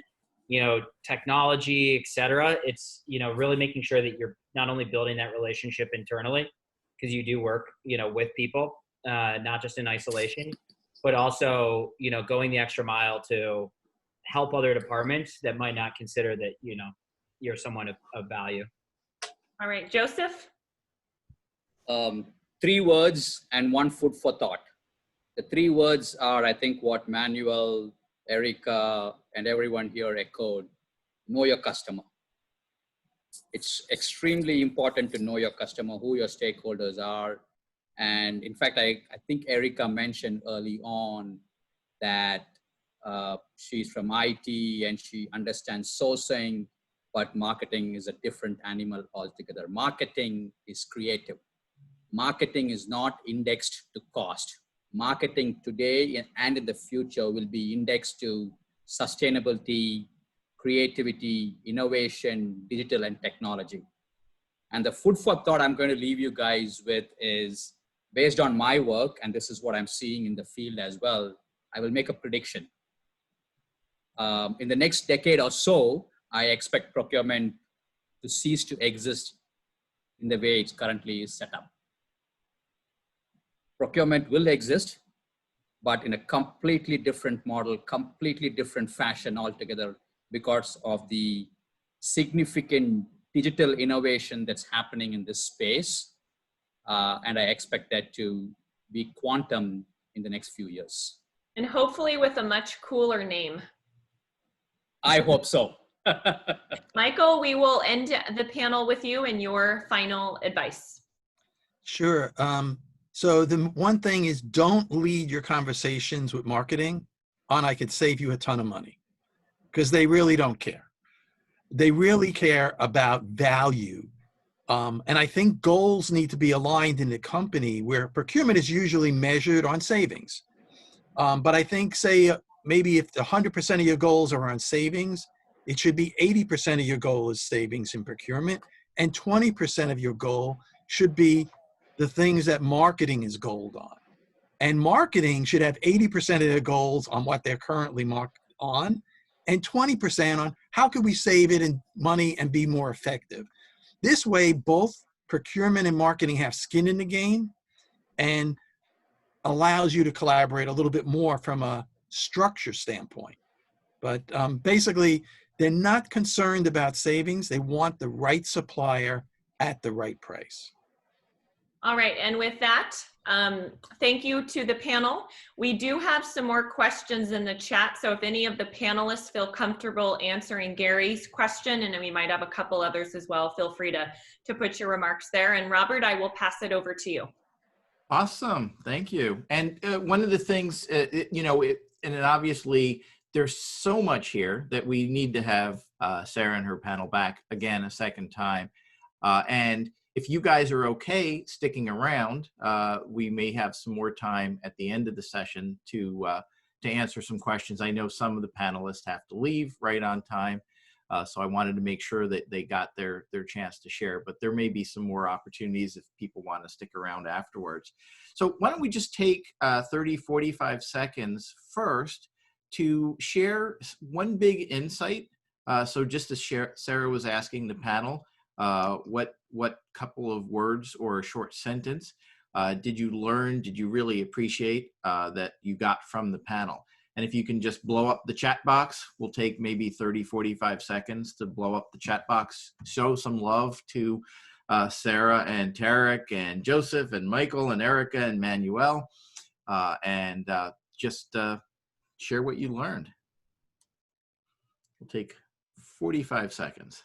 you know, technology, et cetera. It's, you know, really making sure that you're not only building that relationship internally, because you do work, you know, with people, not just in isolation, but also, you know, going the extra mile to help other departments that might not consider that, you know, you're someone of value. All right, Joseph? 3 words and 1 food for thought. The 3 words are, I think, what Manuel, Erika, and everyone here echoed. Know your customer. It's extremely important to know your customer, who your stakeholders are. And in fact, I think Erika mentioned early on that she's from IT and she understands sourcing, but marketing is a different animal altogether. Marketing is creative. Marketing is not indexed to cost. Marketing today and in the future will be indexed to sustainability, creativity, innovation, digital, and technology. And the food for thought I'm going to leave you guys with is, based on my work, and this is what I'm seeing in the field as well, I will make a prediction. In the next decade or so, I expect procurement to cease to exist in the way it currently is set up. Procurement will exist, but in a completely different model, completely different fashion altogether, because of the significant digital innovation that's happening in this space. And I expect that to be quantum in the next few years. And hopefully with a much cooler name. I hope so. Michael, we will end the panel with you and your final advice. Sure. So the one thing is, don't lead your conversations with marketing on I could save you a ton of money, because they really don't care. They really care about value. And I think goals need to be aligned in the company, where procurement is usually measured on savings. But I think, say, maybe if 100% of your goals are on savings, it should be 80% of your goal is savings in procurement, and 20% of your goal should be the things that marketing is goaled on. And marketing should have 80% of their goals on what they're currently marked on, and 20% on how can we save it in money and be more effective. This way, both procurement and marketing have skin in the game, and allows you to collaborate a little bit more from a structure standpoint. But basically, they're not concerned about savings. They want the right supplier at the right price. All right, and with that, thank you to the panel. We do have some more questions in the chat, so if any of the panelists feel comfortable answering Gary's question, and then we might have a couple others as well, feel free to put your remarks there. And Robert, I will pass it over to you. Awesome, thank you. And one of the things, you know, and obviously there's so much here that we need to have Sarah and her panel back again a second time. And if you guys are okay sticking around, we may have some more time at the end of the session to answer some questions. I know some of the panelists have to leave right on time, so I wanted to make sure that they got their chance to share, but there may be some more opportunities if people want to stick around afterwards. So why don't we just take 30, 45 seconds first to share one big insight. So just to share, Sarah was asking the panel, what couple of words or a short sentence did you learn, did you really appreciate that you got from the panel? And if you can just blow up the chat box, we'll take maybe 30, 45 seconds to blow up the chat box, show some love to Sarah and Tarek and Joseph and Michael and Erika and Manuel, and just share what you learned. We'll take 45 seconds.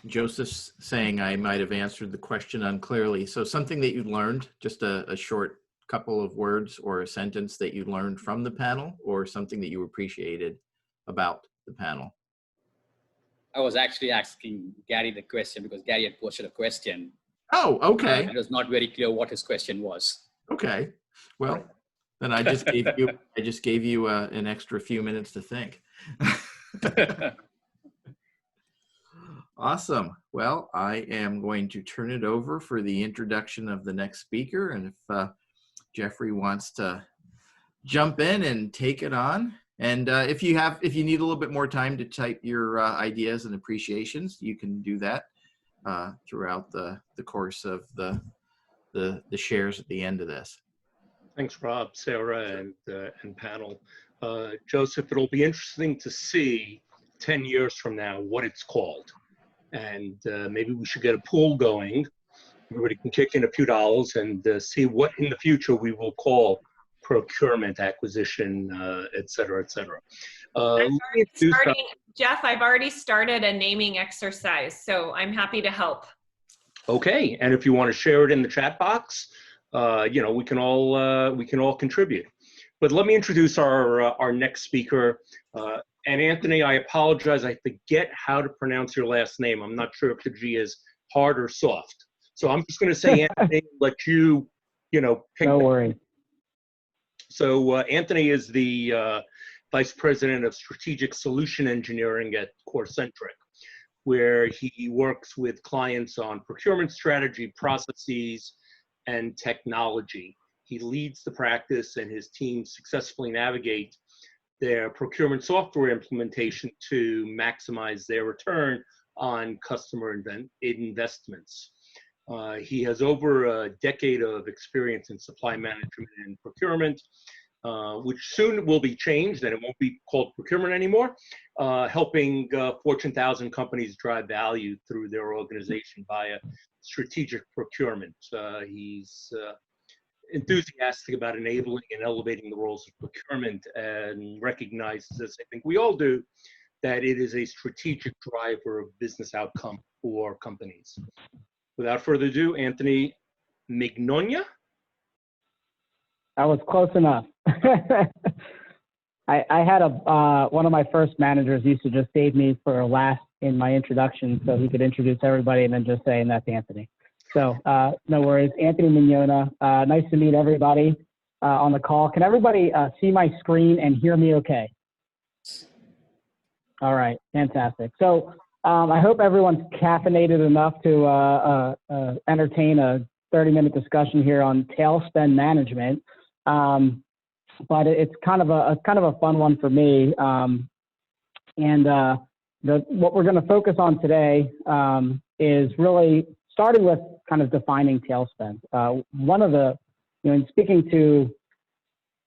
Joseph's saying I might have answered the question unclearly. So something that you learned, just a short couple of words or a sentence that you learned from the panel, or something that you appreciated about the panel? I was actually asking Gary the question because Gary had posted a question. Oh, okay. It was not very clear what his question was. Okay. Well, then I just gave you an extra few minutes to think. Awesome. Well, I am going to turn it over for the introduction of the next speaker. And if Jeffrey wants to jump in and take it on. And if you need a little bit more time to type your ideas and appreciations, you can do that throughout the course of the shares at the end of this. Thanks, Rob, Sarah, and panel. Joseph, it'll be interesting to see 10 years from now what it's called. And maybe we should get a pool going. Everybody can kick in a few dollars and see what in the future we will call procurement, acquisition, et cetera, et cetera. Jeff, I've already started a naming exercise, so I'm happy to help. Okay, and if you want to share it in the chat box, we can all contribute. But let me introduce our next speaker. And Anthony, I apologize, I forget how to pronounce your last name. I'm not sure if the G is hard or soft. So I'm just going to say Anthony, let you, pick. No worries. So Anthony is the Vice President of Strategic Solution Engineering at Corcentric, where he works with clients on procurement strategy, processes, and technology. He leads the practice, and his team successfully navigate their procurement software implementation to maximize their return on customer investments. He has over a decade of experience in supply management and procurement, which soon will be changed and it won't be called procurement anymore, helping Fortune 1000 companies drive value through their organization via strategic procurement. He's enthusiastic about enabling and elevating the roles of procurement and recognizes, as I think we all do, that it is a strategic driver of business outcome for companies. Without further ado, Anthony Mignogna. That was close enough. I had one of my first managers used to just save me for last in my introduction so he could introduce everybody and then just say, and that's Anthony. So no worries. Anthony Mignogna. Nice to meet everybody on the call. Can everybody see my screen and hear me okay? All right, fantastic. So I hope everyone's caffeinated enough to entertain a 30-minute discussion here on tail spend management. But it's kind of a fun one for me. What we're going to focus on today is really starting with kind of defining tail spend. One of the, in speaking to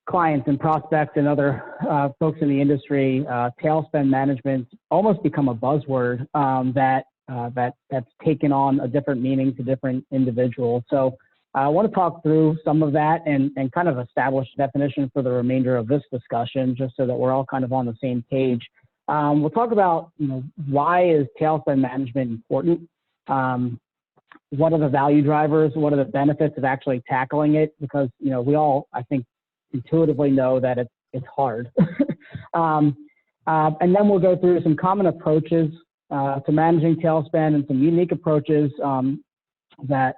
clients and prospects and other folks in the industry, tail spend management almost become a buzzword that's taken on a different meaning to different individuals. So I want to talk through some of that and kind of establish a definition for the remainder of this discussion, just so that we're all kind of on the same page. We'll talk about, why is tail spend management important? What are the value drivers? What are the benefits of actually tackling it? Because, we all, I think, intuitively know that it's hard. And then we'll go through some common approaches to managing tail spend and some unique approaches that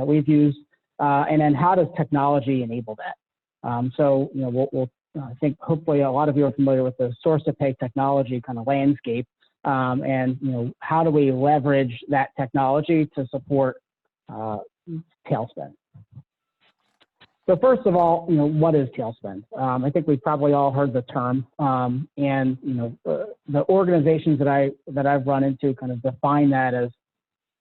we've used, and then how does technology enable that? So we'll I think hopefully a lot of you are familiar with the source to pay technology kind of landscape, and how do we leverage that technology to support tail spend? So first of all, what is tail spend? I think we've probably all heard the term, and the organizations that I've run into kind of define that as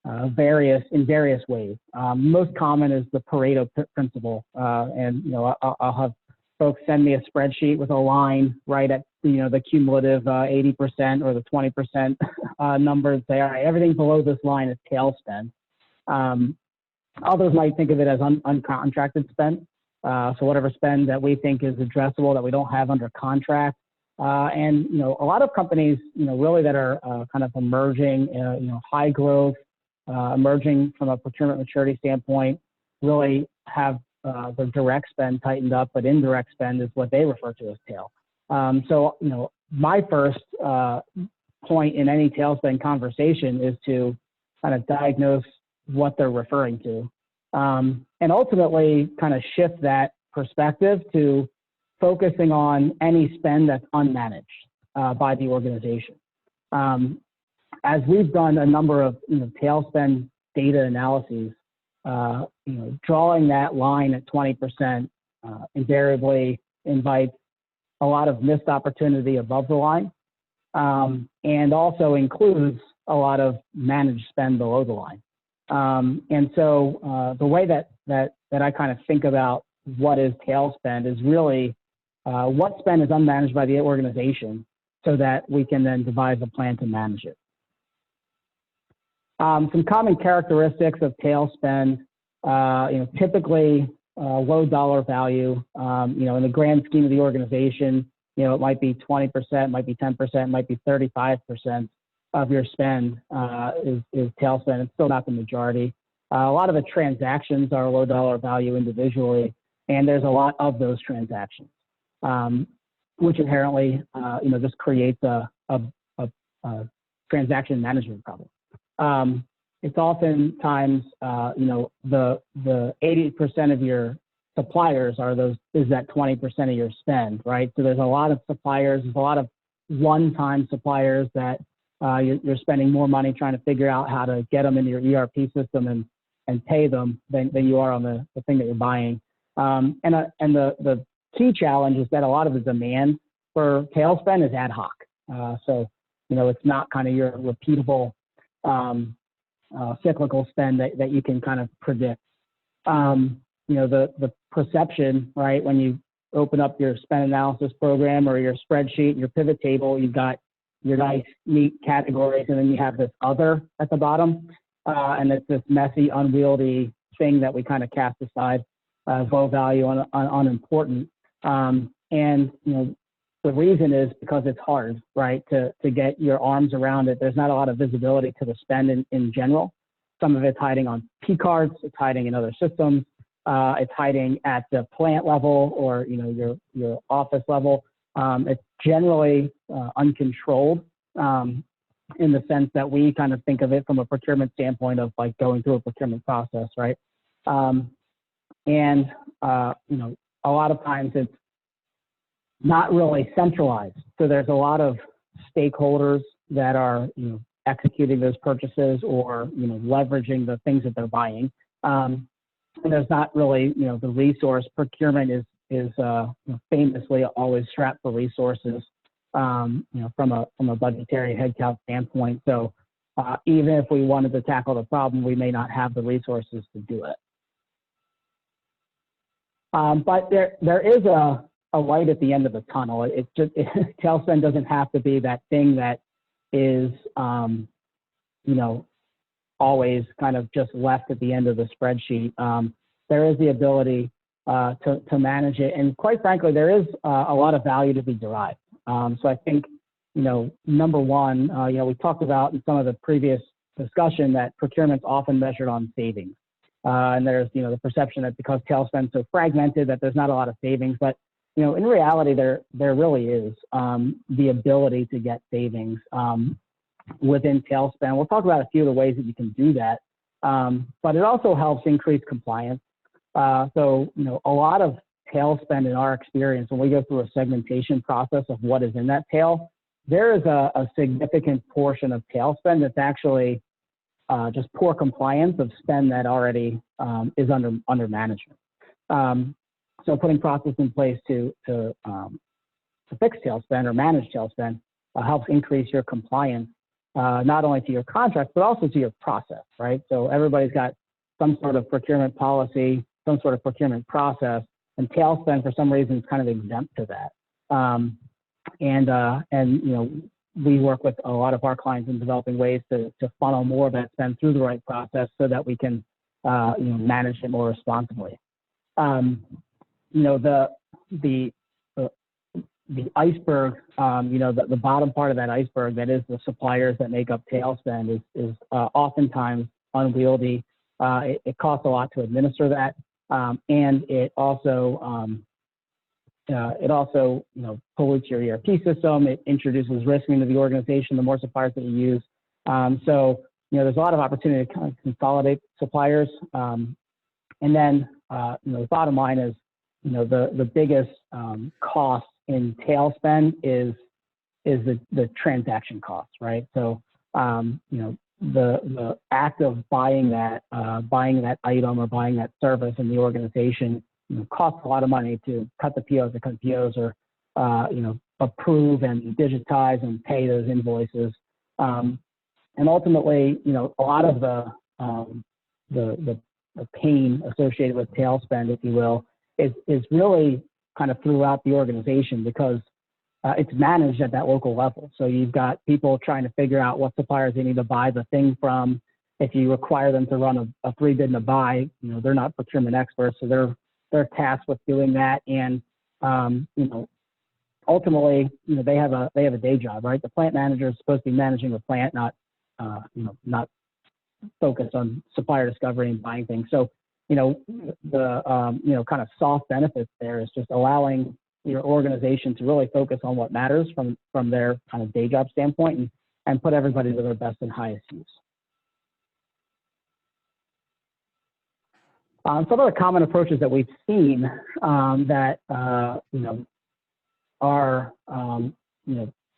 in various ways. Most common is the Pareto principle, and I'll have folks send me a spreadsheet with a line right at the cumulative 80% or the 20% numbers. Say, all right, everything below this line is tail spend. Others might think of it as uncontracted spend. So whatever spend that we think is addressable that we don't have under contract, And, a lot of companies, really that are kind of emerging, high growth, emerging from a procurement maturity standpoint, really have their direct spend tightened up, but indirect spend is what they refer to as tail. So, my first point in any tail spend conversation is to kind of diagnose what they're referring to, and ultimately kind of shift that perspective to focusing on any spend that's unmanaged by the organization. As we've done a number of tail spend data analyses, drawing that line at 20% invariably invites a lot of missed opportunity above the line, and also includes a lot of managed spend below the line. And so the way that I kind of think about what is tail spend is really what spend is unmanaged by the organization so that we can then devise a plan to manage it. Some common characteristics of tail spend, typically low dollar value, in the grand scheme of the organization, it might be 20%, it might be 10%, it might be 35% of your spend is tail spend. It's still not the majority. A lot of the transactions are low dollar value individually, and there's a lot of those transactions, which inherently, just creates a transaction management problem. It's oftentimes, the 80% of your suppliers is that 20% of your spend, right? So there's a lot of suppliers, there's a lot of one-time suppliers that you're spending more money trying to figure out how to get them into your ERP system and pay them than you are on the thing that you're buying. And the key challenge is that a lot of the demand for tail spend is ad hoc. So, it's not kind of your repeatable cyclical spend that you can kind of predict. The perception, right, when you open up your spend analysis program or your spreadsheet, your pivot table, you've got your nice, neat categories, and then you have this other at the bottom. And it's this messy, unwieldy thing that we kind of cast aside as low value, unimportant. And, the reason is because it's hard, right, to get your arms around it. There's not a lot of visibility to the spend in general. Some of it's hiding on P cards, it's hiding in other systems, it's hiding at the plant level or, your office level. It's generally uncontrolled in the sense that we kind of think of it from a procurement standpoint of like going through a procurement process, right? And, a lot of times it's not really centralized. So there's a lot of stakeholders that are, executing those purchases or, leveraging the things that they're buying. And there's not really, the resource. Procurement is famously always strapped for resources, from a budgetary headcount standpoint. So even if we wanted to tackle the problem, we may not have the resources to do it. But there is a light at the end of the tunnel. It's just tail spend doesn't have to be that thing that is, always kind of just left at the end of the spreadsheet. There is the ability to manage it, and quite frankly, there is a lot of value to be derived. So I think, number one, we talked about in some of the previous discussion that procurement's often measured on savings. And there's, the perception that because tail spend's so fragmented that there's not a lot of savings, but in reality, there really is the ability to get savings within tail spend. We'll talk about a few of the ways that you can do that, but it also helps increase compliance. So, a lot of tail spend in our experience, when we go through a segmentation process of what is in that tail, there is a significant portion of tail spend that's actually just poor compliance of spend that already is under management. So putting process in place to fix tail spend or manage tail spend helps increase your compliance, not only to your contract, but also to your process, right? So everybody's got some sort of procurement policy, some sort of procurement process, and tail spend for some reason is kind of exempt to that. And we work with a lot of our clients in developing ways to funnel more of that spend through the right process so that we can manage it more responsibly. The the iceberg, the bottom part of that iceberg, that is the suppliers that make up tail spend, is oftentimes unwieldy. It costs a lot to administer that, and it also pollutes your ERP system. It introduces risk into the organization. The more suppliers that you use, so there's a lot of opportunity to kind of consolidate suppliers. And then the bottom line is, the biggest cost in tail spend is the transaction costs, right? So the act of buying that item or buying that service in the organization costs a lot of money to cut the POs or approve and digitize and pay those invoices. And ultimately, a lot of the pain associated with tail spend, if you will, is really kind of throughout the organization, because it's managed at that local level. So you've got people trying to figure out what suppliers they need to buy the thing from. If you require them to run a 3-bid and a buy, they're not procurement experts, so they're tasked with doing that. And ultimately, they have a day job, right? The plant manager is supposed to be managing the plant, not focused on supplier discovery and buying things. So the kind of soft benefits there is just allowing your organization to really focus on what matters from their kind of day job standpoint, and put everybody to their best and highest use. Some of the common approaches that we've seen that are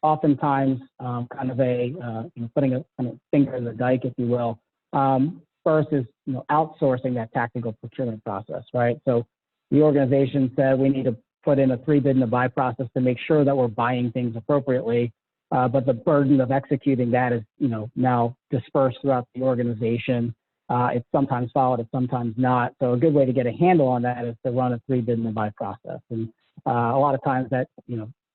oftentimes kind of a putting a kind of finger in the dike, if you will. First is outsourcing that tactical procurement process, right? So the organization said we need to put in a 3-bid and a buy process to make sure that we're buying things appropriately, but the burden of executing that is now dispersed throughout the organization. It's sometimes followed, it's sometimes not. So a good way to get a handle on that is to run a 3-bid and a buy process. And a lot of times that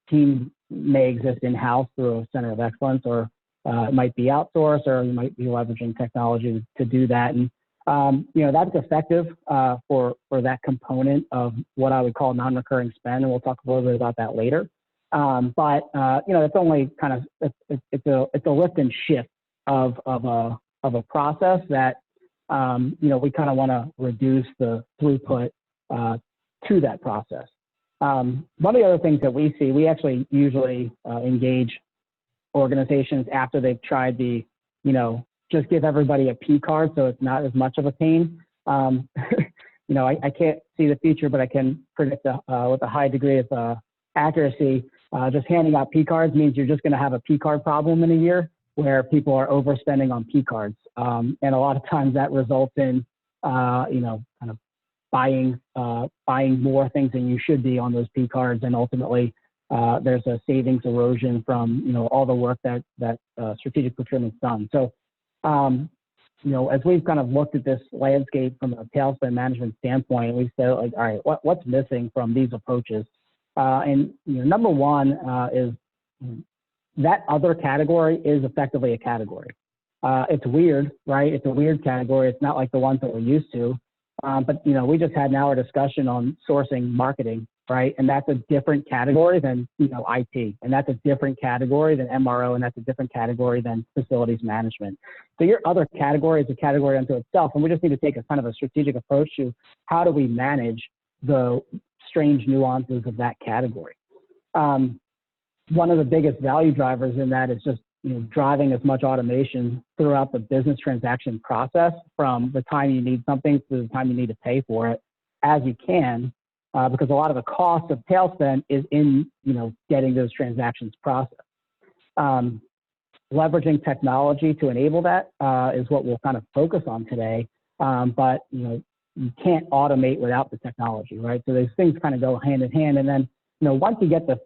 team may exist in-house through a center of excellence, or it might be outsourced, or you might be leveraging technology to do that. And that's effective for that component of what I would call non-recurring spend, and we'll talk a little bit about that later. But it's only kind of it's a lift and shift of a process that we kind of want to reduce the throughput to that process. One of the other things that we see, we actually usually engage organizations after they've tried the, just give everybody a P card so it's not as much of a pain. I can't see the future, but I can predict with a high degree of accuracy. Just handing out P cards means you're just going to have a P card problem in a year where people are overspending on P cards. And a lot of times that results in, kind of buying more things than you should be on those P cards. And ultimately, there's a savings erosion from, all the work that strategic procurement's done. So, as we've kind of looked at this landscape from a tail spend management standpoint, we've said, like, all right, what's missing from these approaches? And number one is that other category is effectively a category. It's weird, right? It's a weird category. It's not like the ones that we're used to. But we just had an hour discussion on sourcing marketing, right? And that's a different category than IT, and that's a different category than MRO, and that's a different category than facilities management. So your other category is a category unto itself, and we just need to take a kind of a strategic approach to how do we manage the strange nuances of that category. One of the biggest value drivers in that is just driving as much automation throughout the business transaction process, from the time you need something to the time you need to pay for it, as you can, because a lot of the cost of tail spend is in getting those transactions processed. Leveraging technology to enable that is what we'll kind of focus on today. But you can't automate without the technology, right? So those things kind of go hand in hand. And then once you get the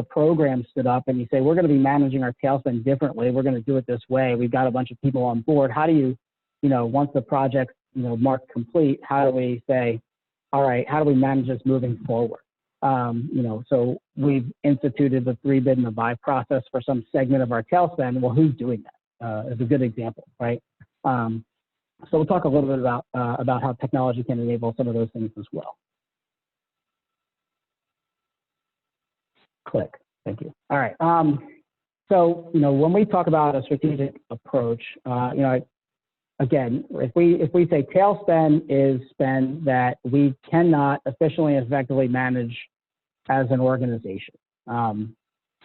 program stood up and you say, we're going to be managing our tail spend differently, we're going to do it this way, we've got a bunch of people on board, how do you, once the project's marked complete, how do we say, all right, how do we manage this moving forward? So we've instituted the 3-bid and the buy process for some segment of our tail spend. Well, who's doing that? Is a good example, right? So we'll talk a little bit about how technology can enable some of those things as well. Click. Thank you. All right. So, when we talk about a strategic approach, again, if we say tail spend is spend that we cannot efficiently and effectively manage as an organization.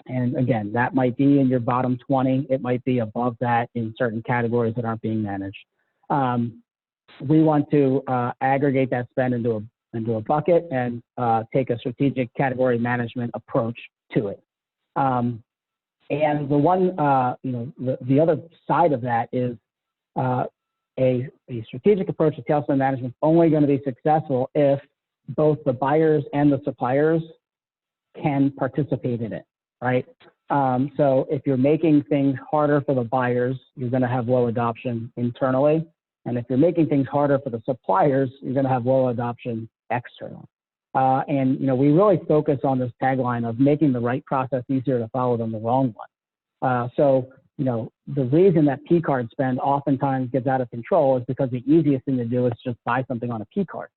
And again, that might be in your bottom 20. It might be above that in certain categories that aren't being managed. We want to aggregate that spend into a bucket and take a strategic category management approach to it. And the one, the other side of that is a strategic approach to tail spend management is only going to be successful if both the buyers and the suppliers can participate in it, right? So if you're making things harder for the buyers, you're going to have low adoption internally. And if you're making things harder for the suppliers, you're going to have low adoption externally. And we really focus on this tagline of making the right process easier to follow than the wrong one. So the reason that P card spend oftentimes gets out of control is because the easiest thing to do is just buy something on a P card.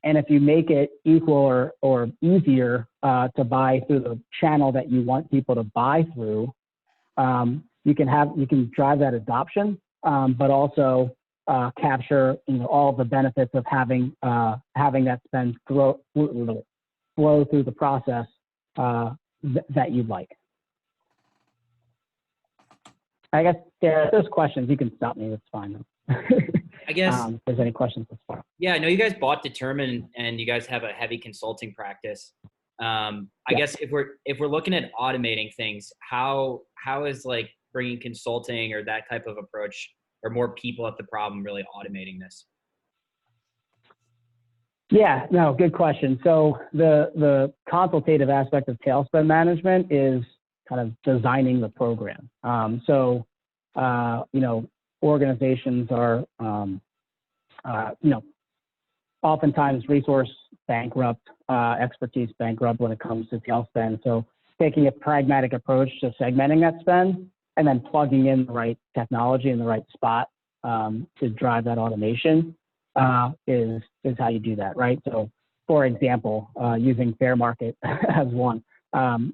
And if you make it equal or easier to buy through the channel that you want people to buy through, you can drive that adoption, but also capture all the benefits of having that spend flow through the process that you'd like. I guess if there's questions, you can stop me. That's fine. I guess if there's any questions so far. Yeah, I know you guys bought Determine and you guys have a heavy consulting practice. I guess if we're looking at automating things, how is like bringing consulting or that type of approach or more people at the problem really automating this? Yeah, no, good question. So the consultative aspect of tail spend management is kind of designing the program. Organizations are, oftentimes resource bankrupt, expertise bankrupt when it comes to tail spend. So taking a pragmatic approach to segmenting that spend and then plugging in the right technology in the right spot to drive that automation is how you do that, right? So for example, using Fairmarkit as one,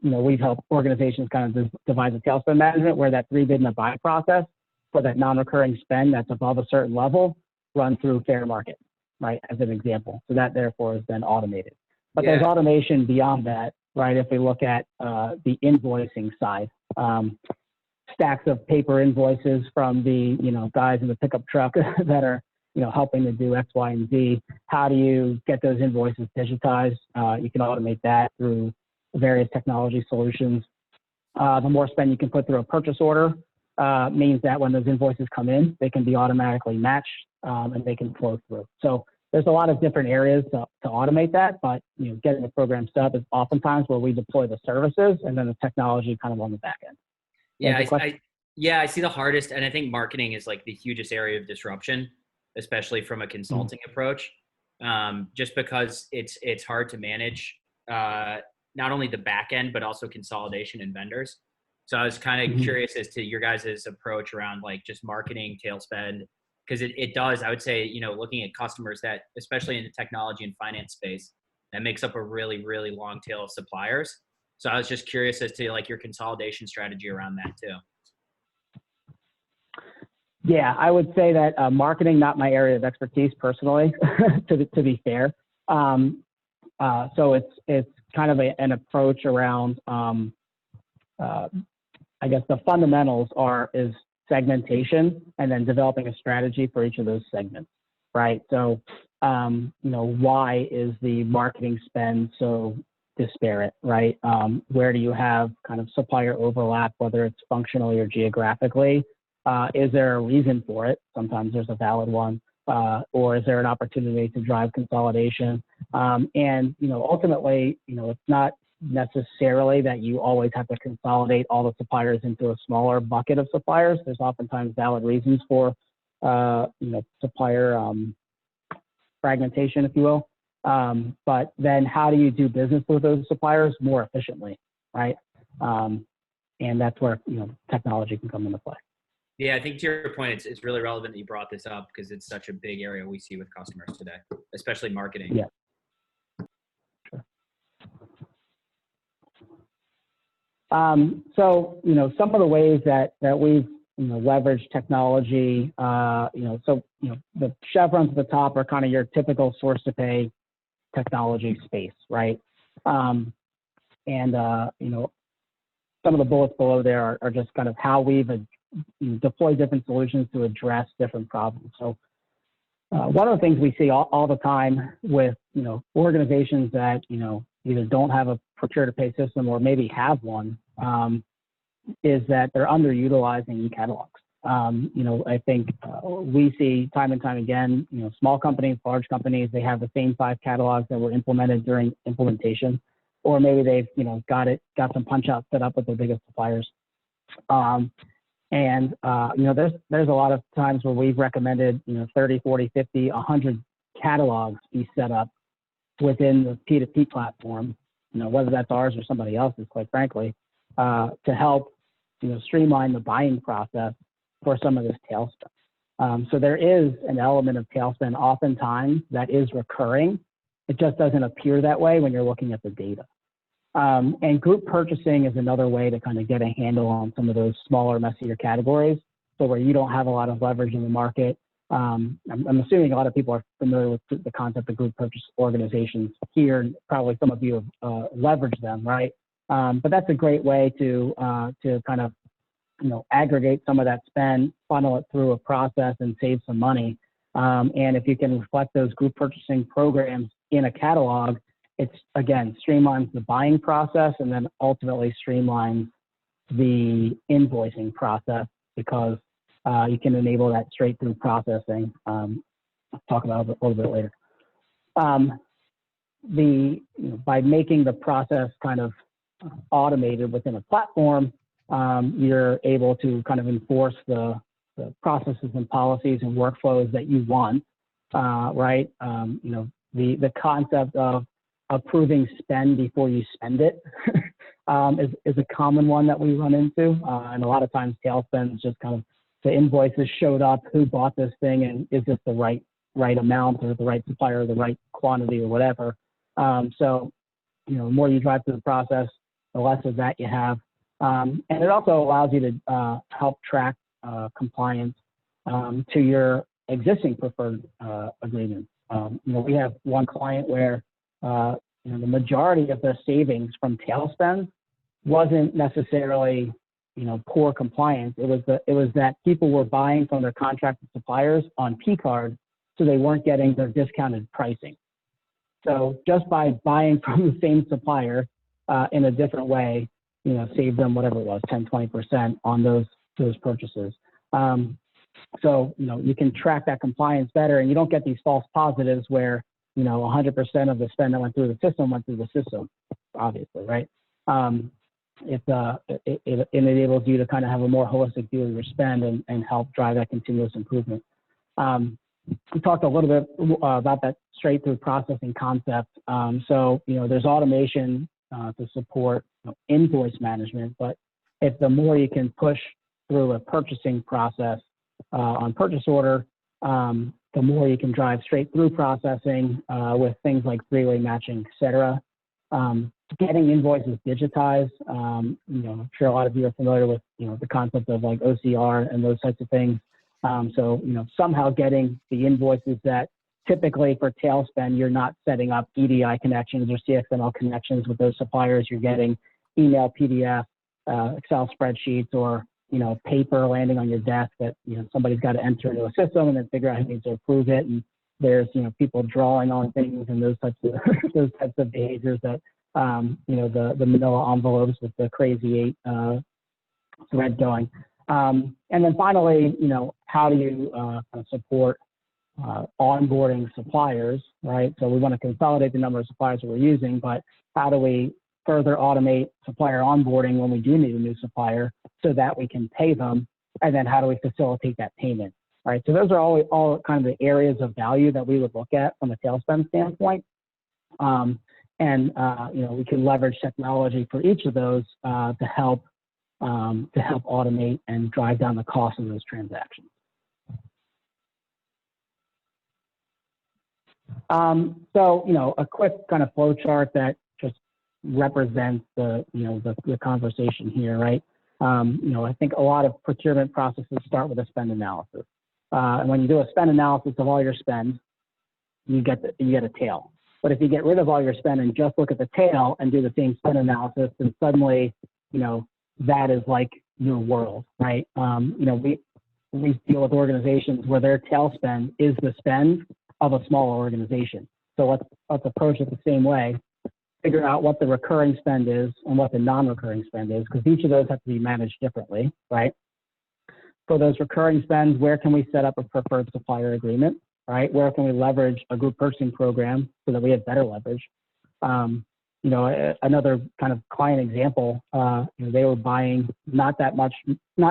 we've helped organizations kind of devise a tail spend management where that 3 bid and a buy process for that non-recurring spend that's above a certain level run through Fairmarkit, right, as an example. So that therefore is then automated. But there's automation beyond that, right? If we look at the invoicing side, stacks of paper invoices from the guys in the pickup truck that are helping to do X, Y, and Z. How do you get those invoices digitized? You can automate that through various technology solutions. The more spend you can put through a purchase order means that when those invoices come in, they can be automatically matched and they can flow through. So there's a lot of different areas to automate that, but getting the program set up is oftentimes where we deploy the services and then the technology kind of on the back end. I see the hardest, and I think marketing is like the hugest area of disruption, especially from a consulting approach, just because it's hard to manage not only the back end, but also consolidation and vendors. So I was kind of curious as to your guys' approach around like just marketing, tail spend, because it does, I would say, looking at customers that, especially in the technology and finance space, that makes up a really, really long tail of suppliers. So I was just curious as to like your consolidation strategy around that too. Yeah, I would say that marketing, not my area of expertise personally, to be fair. So it's kind of an approach around, I guess the fundamentals is segmentation and then developing a strategy for each of those segments, right? So, why is the marketing spend so disparate, right? Where do you have kind of supplier overlap, whether it's functionally or geographically? Is there a reason for it? Sometimes there's a valid one. Or is there an opportunity to drive consolidation? And, ultimately, it's not necessarily that you always have to consolidate all the suppliers into a smaller bucket of suppliers. There's oftentimes valid reasons for, supplier fragmentation, if you will. But then how do you do business with those suppliers more efficiently, right? And that's where, technology can come into play. Yeah, I think to your point, it's really relevant that you brought this up because it's such a big area we see with customers today, especially marketing. Yeah. Sure. So, some of the ways that we've, leveraged technology, the chevrons at the top are kind of your typical source to pay technology space, right? Some of the bullets below there are just kind of how we've deployed different solutions to address different problems. So one of the things we see all the time with, organizations that, either don't have a procure to pay system or maybe have one, is that they're underutilizing e-catalogs. I think we see time and time again, small companies, large companies, they have the same 5 catalogs that were implemented during implementation, or maybe they've, got some punch outs set up with their biggest suppliers. There's a lot of times where we've recommended, 30, 40, 50, 100 catalogs be set up within the P2P platform, whether that's ours or somebody else's, quite frankly, to help, streamline the buying process for some of this tail spend. So there is an element of tail spend oftentimes that is recurring. It just doesn't appear that way when you're looking at the data. And group purchasing is another way to kind of get a handle on some of those smaller, messier categories. So where you don't have a lot of leverage in the market. I'm assuming a lot of people are familiar with the concept of group purchase organizations here, and probably some of you have leveraged them, right? But that's a great way to kind of, aggregate some of that spend, funnel it through a process and save some money. And if you can reflect those group purchasing programs in a catalog, it's, again, streamlines the buying process and then ultimately streamlines the invoicing process, because you can enable that straight through processing. I'll talk about it a little bit later. By making the process kind of automated within a platform, you're able to kind of enforce the processes and policies and workflows that you want, right? The concept of approving spend before you spend it is a common one that we run into. And a lot of times tail spend is just kind of the invoices showed up, who bought this thing, and is this the right amount or the right supplier or the right quantity or whatever. So, the more you drive through the process, the less of that you have. And it also allows you to help track compliance to your existing preferred agreements. We have one client where the majority of their savings from tail spend wasn't necessarily poor compliance. It was that people were buying from their contracted suppliers on P card, so they weren't getting their discounted pricing. So just by buying from the same supplier in a different way, saved them whatever it was, 10, 20% on those purchases. So, you can track that compliance better, and you don't get these false positives where, 100% of the spend that went through the system went through the system, obviously, right? It enables you to kind of have a more holistic view of your spend and help drive that continuous improvement. We talked a little bit about that straight through processing concept. So, there's automation to support invoice management, but if the more you can push through a purchasing process on purchase order, the more you can drive straight through processing with things like three-way matching, et cetera. Getting invoices digitized, I'm sure a lot of you are familiar with, the concept of like OCR and those types of things. So, somehow getting the invoices that typically for tail spend, you're not setting up EDI connections or CXML connections with those suppliers. You're getting email, PDF, Excel spreadsheets, or, paper landing on your desk that, somebody's got to enter into a system and then figure out who needs to approve it. And there's, people drawing on things and those types of behaviors that, the manila envelopes with the crazy 8 thread going. And then finally, how do you support onboarding suppliers, right? So we want to consolidate the number of suppliers that we're using, but how do we further automate supplier onboarding when we do need a new supplier so that we can pay them? And then how do we facilitate that payment, right? So those are all kind of the areas of value that we would look at from a tail spend standpoint. We can leverage technology for each of those to help automate and drive down the cost of those transactions. So, a quick kind of flow chart that just, represents the, the conversation here, right? I think a lot of procurement processes start with a spend analysis. And when you do a spend analysis of all your spend, you get a tail. But if you get rid of all your spend and just look at the tail and do the same spend analysis, then suddenly, that is like your world, right? We deal with organizations where their tail spend is the spend of a smaller organization. So let's approach it the same way. Figure out what the recurring spend is and what the non-recurring spend is, because each of those have to be managed differently, right? For those recurring spends, where can we set up a preferred supplier agreement, right? Where can we leverage a group purchasing program so that we have better leverage? Another kind of client example, they were buying not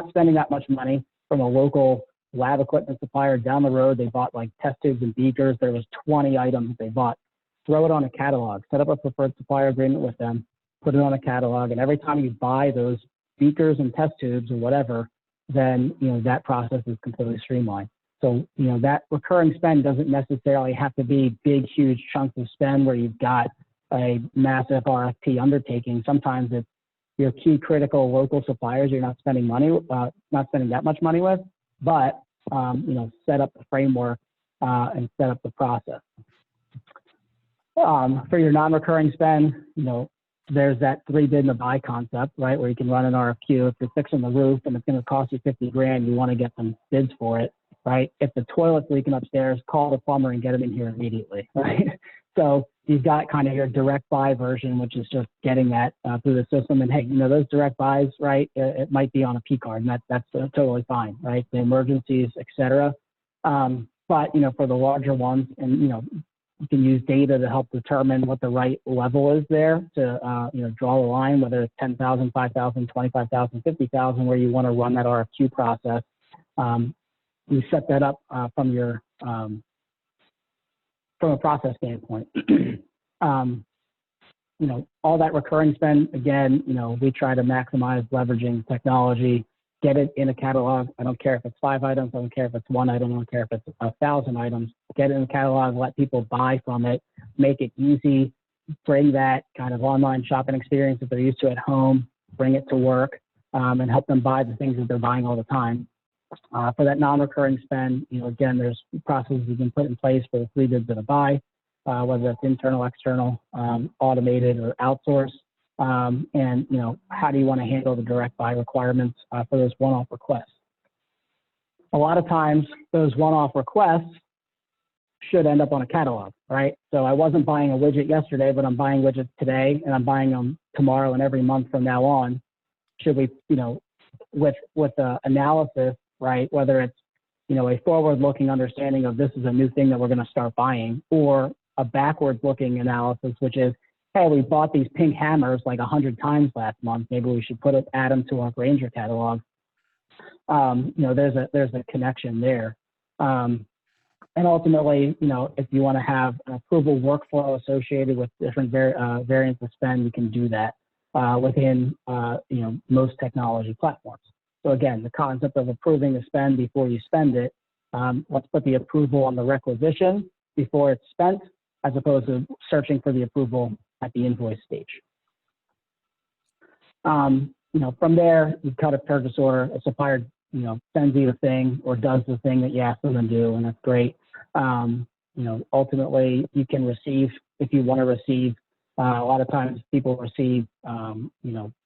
spending that much money from a local lab equipment supplier down the road. They bought like test tubes and beakers. There was 20 items they bought. Throw it on a catalog, set up a preferred supplier agreement with them, put it on a catalog, and every time you buy those beakers and test tubes or whatever, then that process is completely streamlined. So that recurring spend doesn't necessarily have to be big, huge chunks of spend where you've got a massive RFP undertaking. Sometimes it's your key critical local suppliers you're not spending that much money with, but set up the framework and set up the process. For your non-recurring spend, there's that 3 bid and a buy concept, right? Where you can run an RFQ. If you're fixing the roof and it's going to cost you 50 grand, you want to get some bids for it, right? If the toilet's leaking upstairs, call the plumber and get him in here immediately, right? So you've got kind of your direct buy version, which is just getting that through the system. And hey, those direct buys, right? It might be on a P card, and that's totally fine, right? The emergencies, et cetera. But for the larger ones, and you can use data to help determine what the right level is there to draw the line, whether it's 10,000, 5,000, 25,000, 50,000, where you want to run that RFQ process. You set that up from your from a process standpoint. All that recurring spend, again, we try to maximize leveraging technology, get it in a catalog. I don't care if it's 5 items, I don't care if it's 1 item, I don't care if it's 1,000 items. Get it in a catalog, let people buy from it, make it easy, bring that kind of online shopping experience that they're used to at home, bring it to work, and help them buy the things that they're buying all the time. For that non-recurring spend, again, there's processes you can put in place for the 3 bids and a buy, whether that's internal, external, automated, or outsourced. And how do you want to handle the direct buy requirements for those one-off requests? A lot of times, those one-off requests should end up on a catalog, right? So I wasn't buying a widget yesterday, but I'm buying widgets today, and I'm buying them tomorrow and every month from now on. Should we, with the analysis, right? Whether it's a forward-looking understanding of this is a new thing that we're going to start buying, or a backwards-looking analysis, which is, hey, we bought these pink hammers like 100 times last month. Maybe we should add them to our Granger catalog. There's a connection there. And ultimately, if you want to have an approval workflow associated with different variants of spend, you can do that within most technology platforms. So again, the concept of approving the spend before you spend it. Let's put the approval on the requisition before it's spent, as opposed to searching for the approval at the invoice stage. From there, you cut a purchase order. A supplier, sends you the thing or does the thing that you asked them to do, and that's great. Ultimately, you can receive, if you want to receive, a lot of times people receive,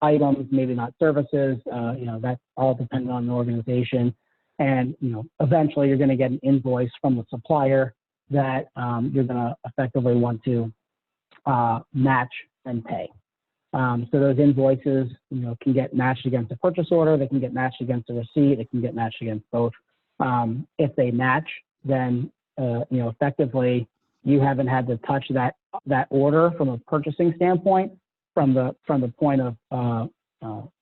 items, maybe not services. That's all dependent on the organization. And, eventually you're going to get an invoice from the supplier that you're going to effectively want to match and pay. So those invoices, can get matched against a purchase order. They can get matched against a receipt. They can get matched against both. If they match, then effectively you haven't had to touch that order from a purchasing standpoint, from the point of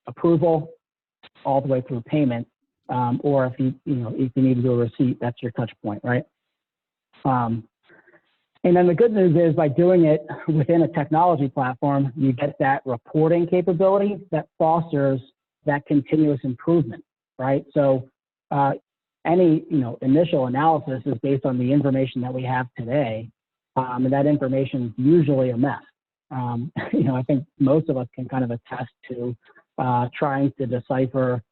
approval all the way through payment. Or if you need to do a receipt, that's your touch point, right? And then the good news is, by doing it within a technology platform, you get that reporting capability that fosters that continuous improvement, right? So any initial analysis is based on the information that we have today, and that information is usually a mess. I think most of us can kind of attest to trying to decipher,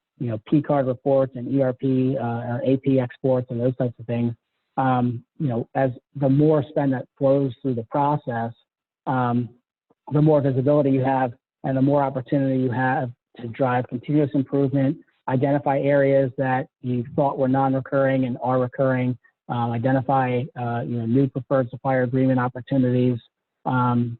P card reports and ERP or AP exports and those types of things. As the more spend that flows through the process, the more visibility you have and the more opportunity you have to drive continuous improvement, identify areas that you thought were non-recurring and are recurring, identify new preferred supplier agreement opportunities, and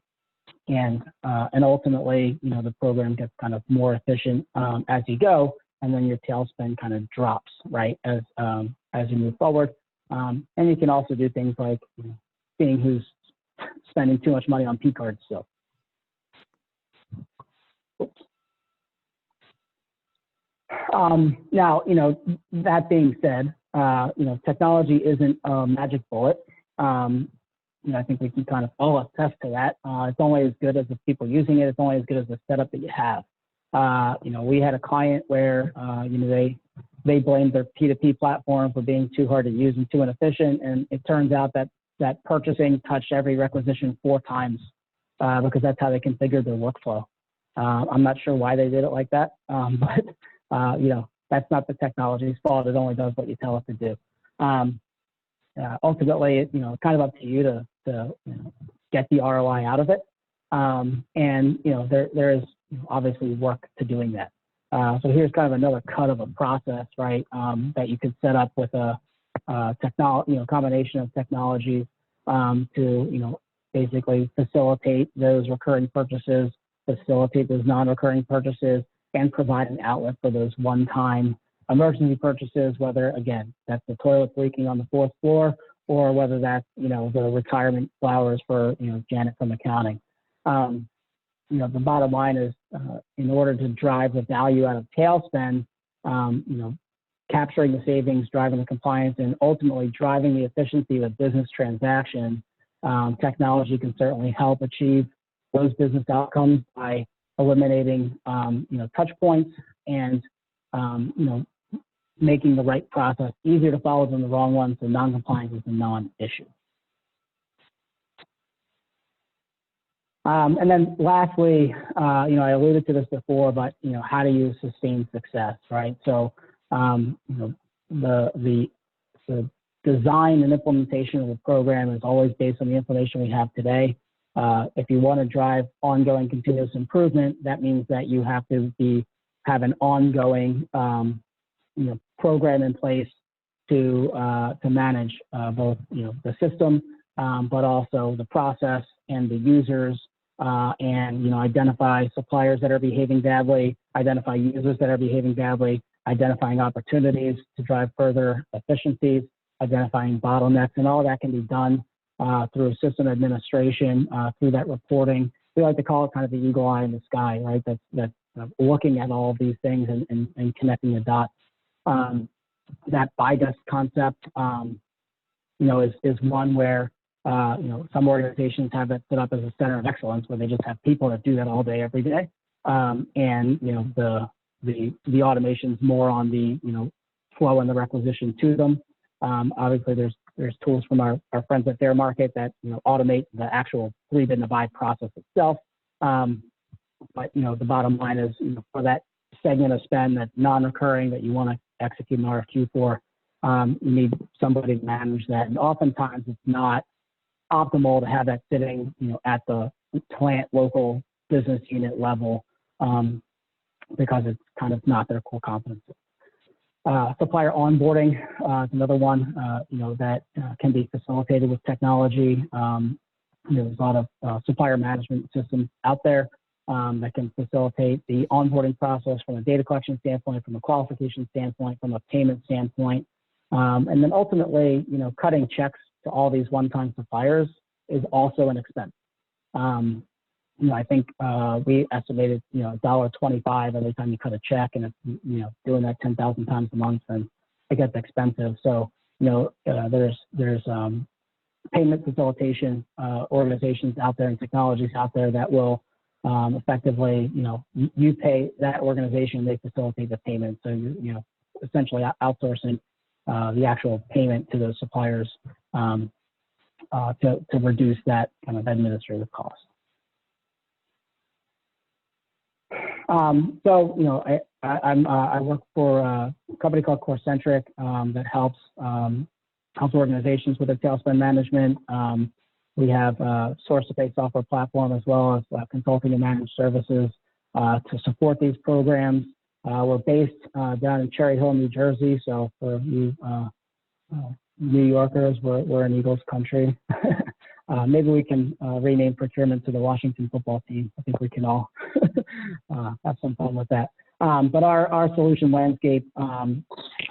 ultimately, the program gets kind of more efficient as you go, and then your tail spend kind of drops, right, as you move forward. And you can also do things like seeing who's spending too much money on P cards still. Oops. Now, that being said, technology isn't a magic bullet. I think we can kind of all attest to that. It's only as good as the people using it. It's only as good as the setup that you have. We had a client where, they blamed their P2P platform for being too hard to use and too inefficient. And it turns out that purchasing touched every requisition 4 times because that's how they configured their workflow. I'm not sure why they did it like that, but that's not the technology's fault. It only does what you tell it to do. Ultimately, it's kind of up to you to get the ROI out of it. And there is obviously work to doing that. So here's kind of another cut of a process, right? That you could set up with a combination of technologies to basically facilitate those recurring purchases, facilitate those non-recurring purchases, and provide an outlet for those one-time emergency purchases, whether, again, that's the toilets leaking on the 4th floor, or whether that's, the retirement flowers for, Janet from accounting. The bottom line is, in order to drive the value out of tail spend, capturing the savings, driving the compliance, and ultimately driving the efficiency of a business transaction, technology can certainly help achieve those business outcomes by eliminating, touch points and, making the right process easier to follow than the wrong one, so non-compliance is a non-issue. And then lastly, I alluded to this before, but, how do you sustain success, right? So, the design and implementation of the program is always based on the information we have today. If you want to drive ongoing continuous improvement, that means that you have to have an ongoing, program in place to manage both, the system, but also the process and the users, and identify suppliers that are behaving badly, identify users that are behaving badly, identifying opportunities to drive further efficiencies, identifying bottlenecks, and all of that can be done through system administration, through that reporting. We like to call it kind of the eagle eye in the sky, right? That's looking at all of these things and connecting the dots. That BIDES concept, is one where, some organizations have it set up as a center of excellence where they just have people that do that all day, every day. And, the automation's more on the, flow and the requisition to them. Obviously, there's tools from our friends at Fairmarkit that, automate the actual 3-bid to buy process itself. But, the bottom line is, for that segment of spend that's non-recurring that you want to execute an RFQ for, you need somebody to manage that. And oftentimes it's not optimal to have that sitting, at the plant local business unit level, because it's kind of not their core competency. Supplier onboarding is another one, that can be facilitated with technology. There's a lot of supplier management systems out there that can facilitate the onboarding process from a data collection standpoint, from a qualification standpoint, from a payment standpoint. And then ultimately, cutting checks to all these one-time suppliers is also an expense. I think we estimated, $1.25 every time you cut a check, and it's, doing that 10,000 times a month, and it gets expensive. So, there's payment facilitation organizations out there and technologies out there that will effectively, you pay that organization, they facilitate the payment. So you essentially outsourcing the actual payment to those suppliers to reduce that kind of administrative cost. So, you know, I work for a company called Corcentric that helps organizations with their tail spend management. We have a source-to-pay software platform as well as consulting and managed services to support these programs. We're based down in Cherry Hill, New Jersey. So for you New Yorkers, we're in Eagles country. Maybe we can rename procurement to the Washington football team. I think we can all have some fun with that. But our solution landscape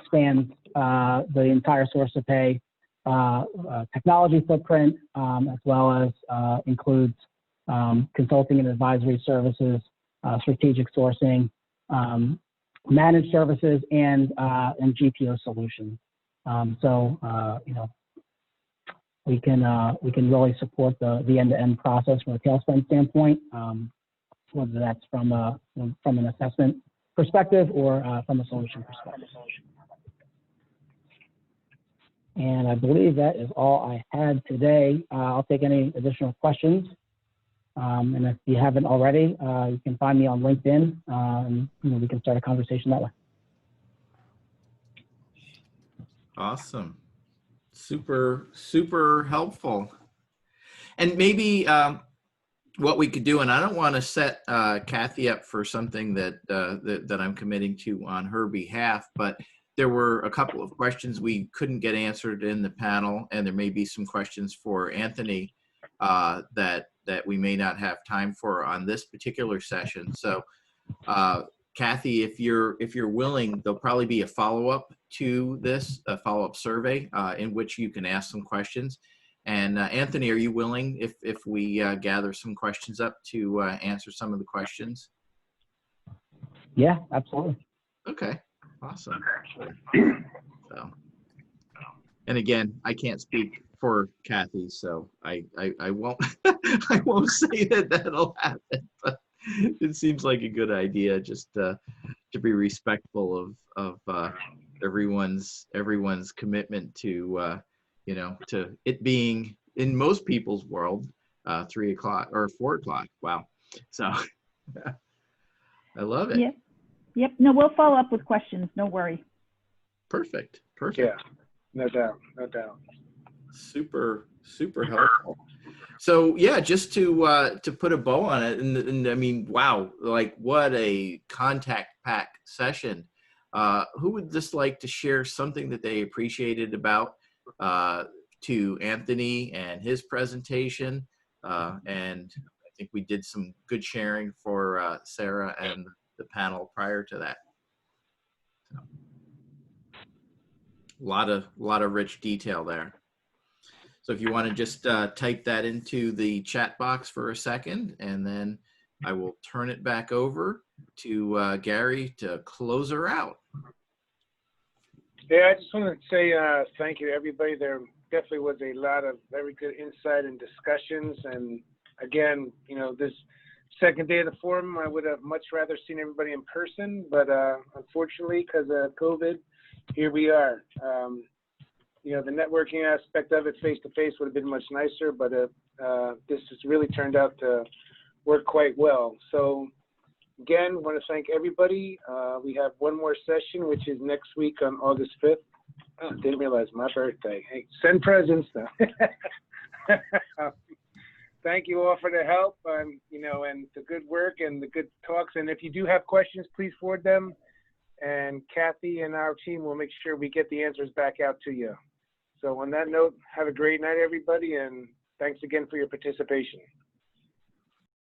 spans the entire source-to-pay technology footprint, as well as includes consulting and advisory services, strategic sourcing, managed services, and GPO solutions. So you know, we can really support the end-to-end process from a tail spend standpoint, whether that's from an assessment perspective or from a solution perspective. And I believe that is all I had today. I'll take any additional questions. And if you haven't already, you can find me on LinkedIn, and you know, we can start a conversation that way. Awesome. Super, super helpful. And maybe what we could do, and I don't want to set Kathy up for something that I'm committing to on her behalf, but there were a couple of questions we couldn't get answered in the panel, and there may be some questions for Anthony that we may not have time for on this particular session. So Kathy, if you're willing, there'll probably be a follow-up to this, a follow-up survey in which you can ask some questions. And Anthony, are you willing, if we gather some questions up, to answer some of the questions? Yeah, absolutely. Okay, awesome. So, and again, I can't speak for Kathy, so I won't I won't say that that'll happen. But it seems like a good idea, just to be respectful of everyone's commitment to you know, to it being, in most people's world, 3 o'clock or 4 o'clock. Wow. So I love it. Yep. Yep. No, we'll follow up with questions. No worry. Perfect. Perfect. Yeah, no doubt. No doubt. Super, super helpful. So yeah, just to put a bow on it, and I mean, wow, like what a contact-packed session. Who would just like to share something that they appreciated about to Anthony and his presentation? And I think we did some good sharing for Sarah and the panel prior to that. So, a lot of rich detail there. So if you want to just type that into the chat box for a second, and then I will turn it back over to Gary to close her out. Yeah, I just want to say thank you to everybody. There definitely was a lot of very good insight and discussions. And again, you know, this second day of the forum, I would have much rather seen everybody in person, but unfortunately, because of COVID, here we are. You know, the networking aspect of it face-to-face would have been much nicer, but this has really turned out to work quite well. So again, I want to thank everybody. We have one more session, which is next week on August 5th. Oh, didn't realize my birthday. Hey, send presents though. Thank you all for the help, you know, and the good work and the good talks. And if you do have questions, please forward them. And Kathy and our team will make sure we get the answers back out to you. So on that note, have a great night, everybody, and thanks again for your participation.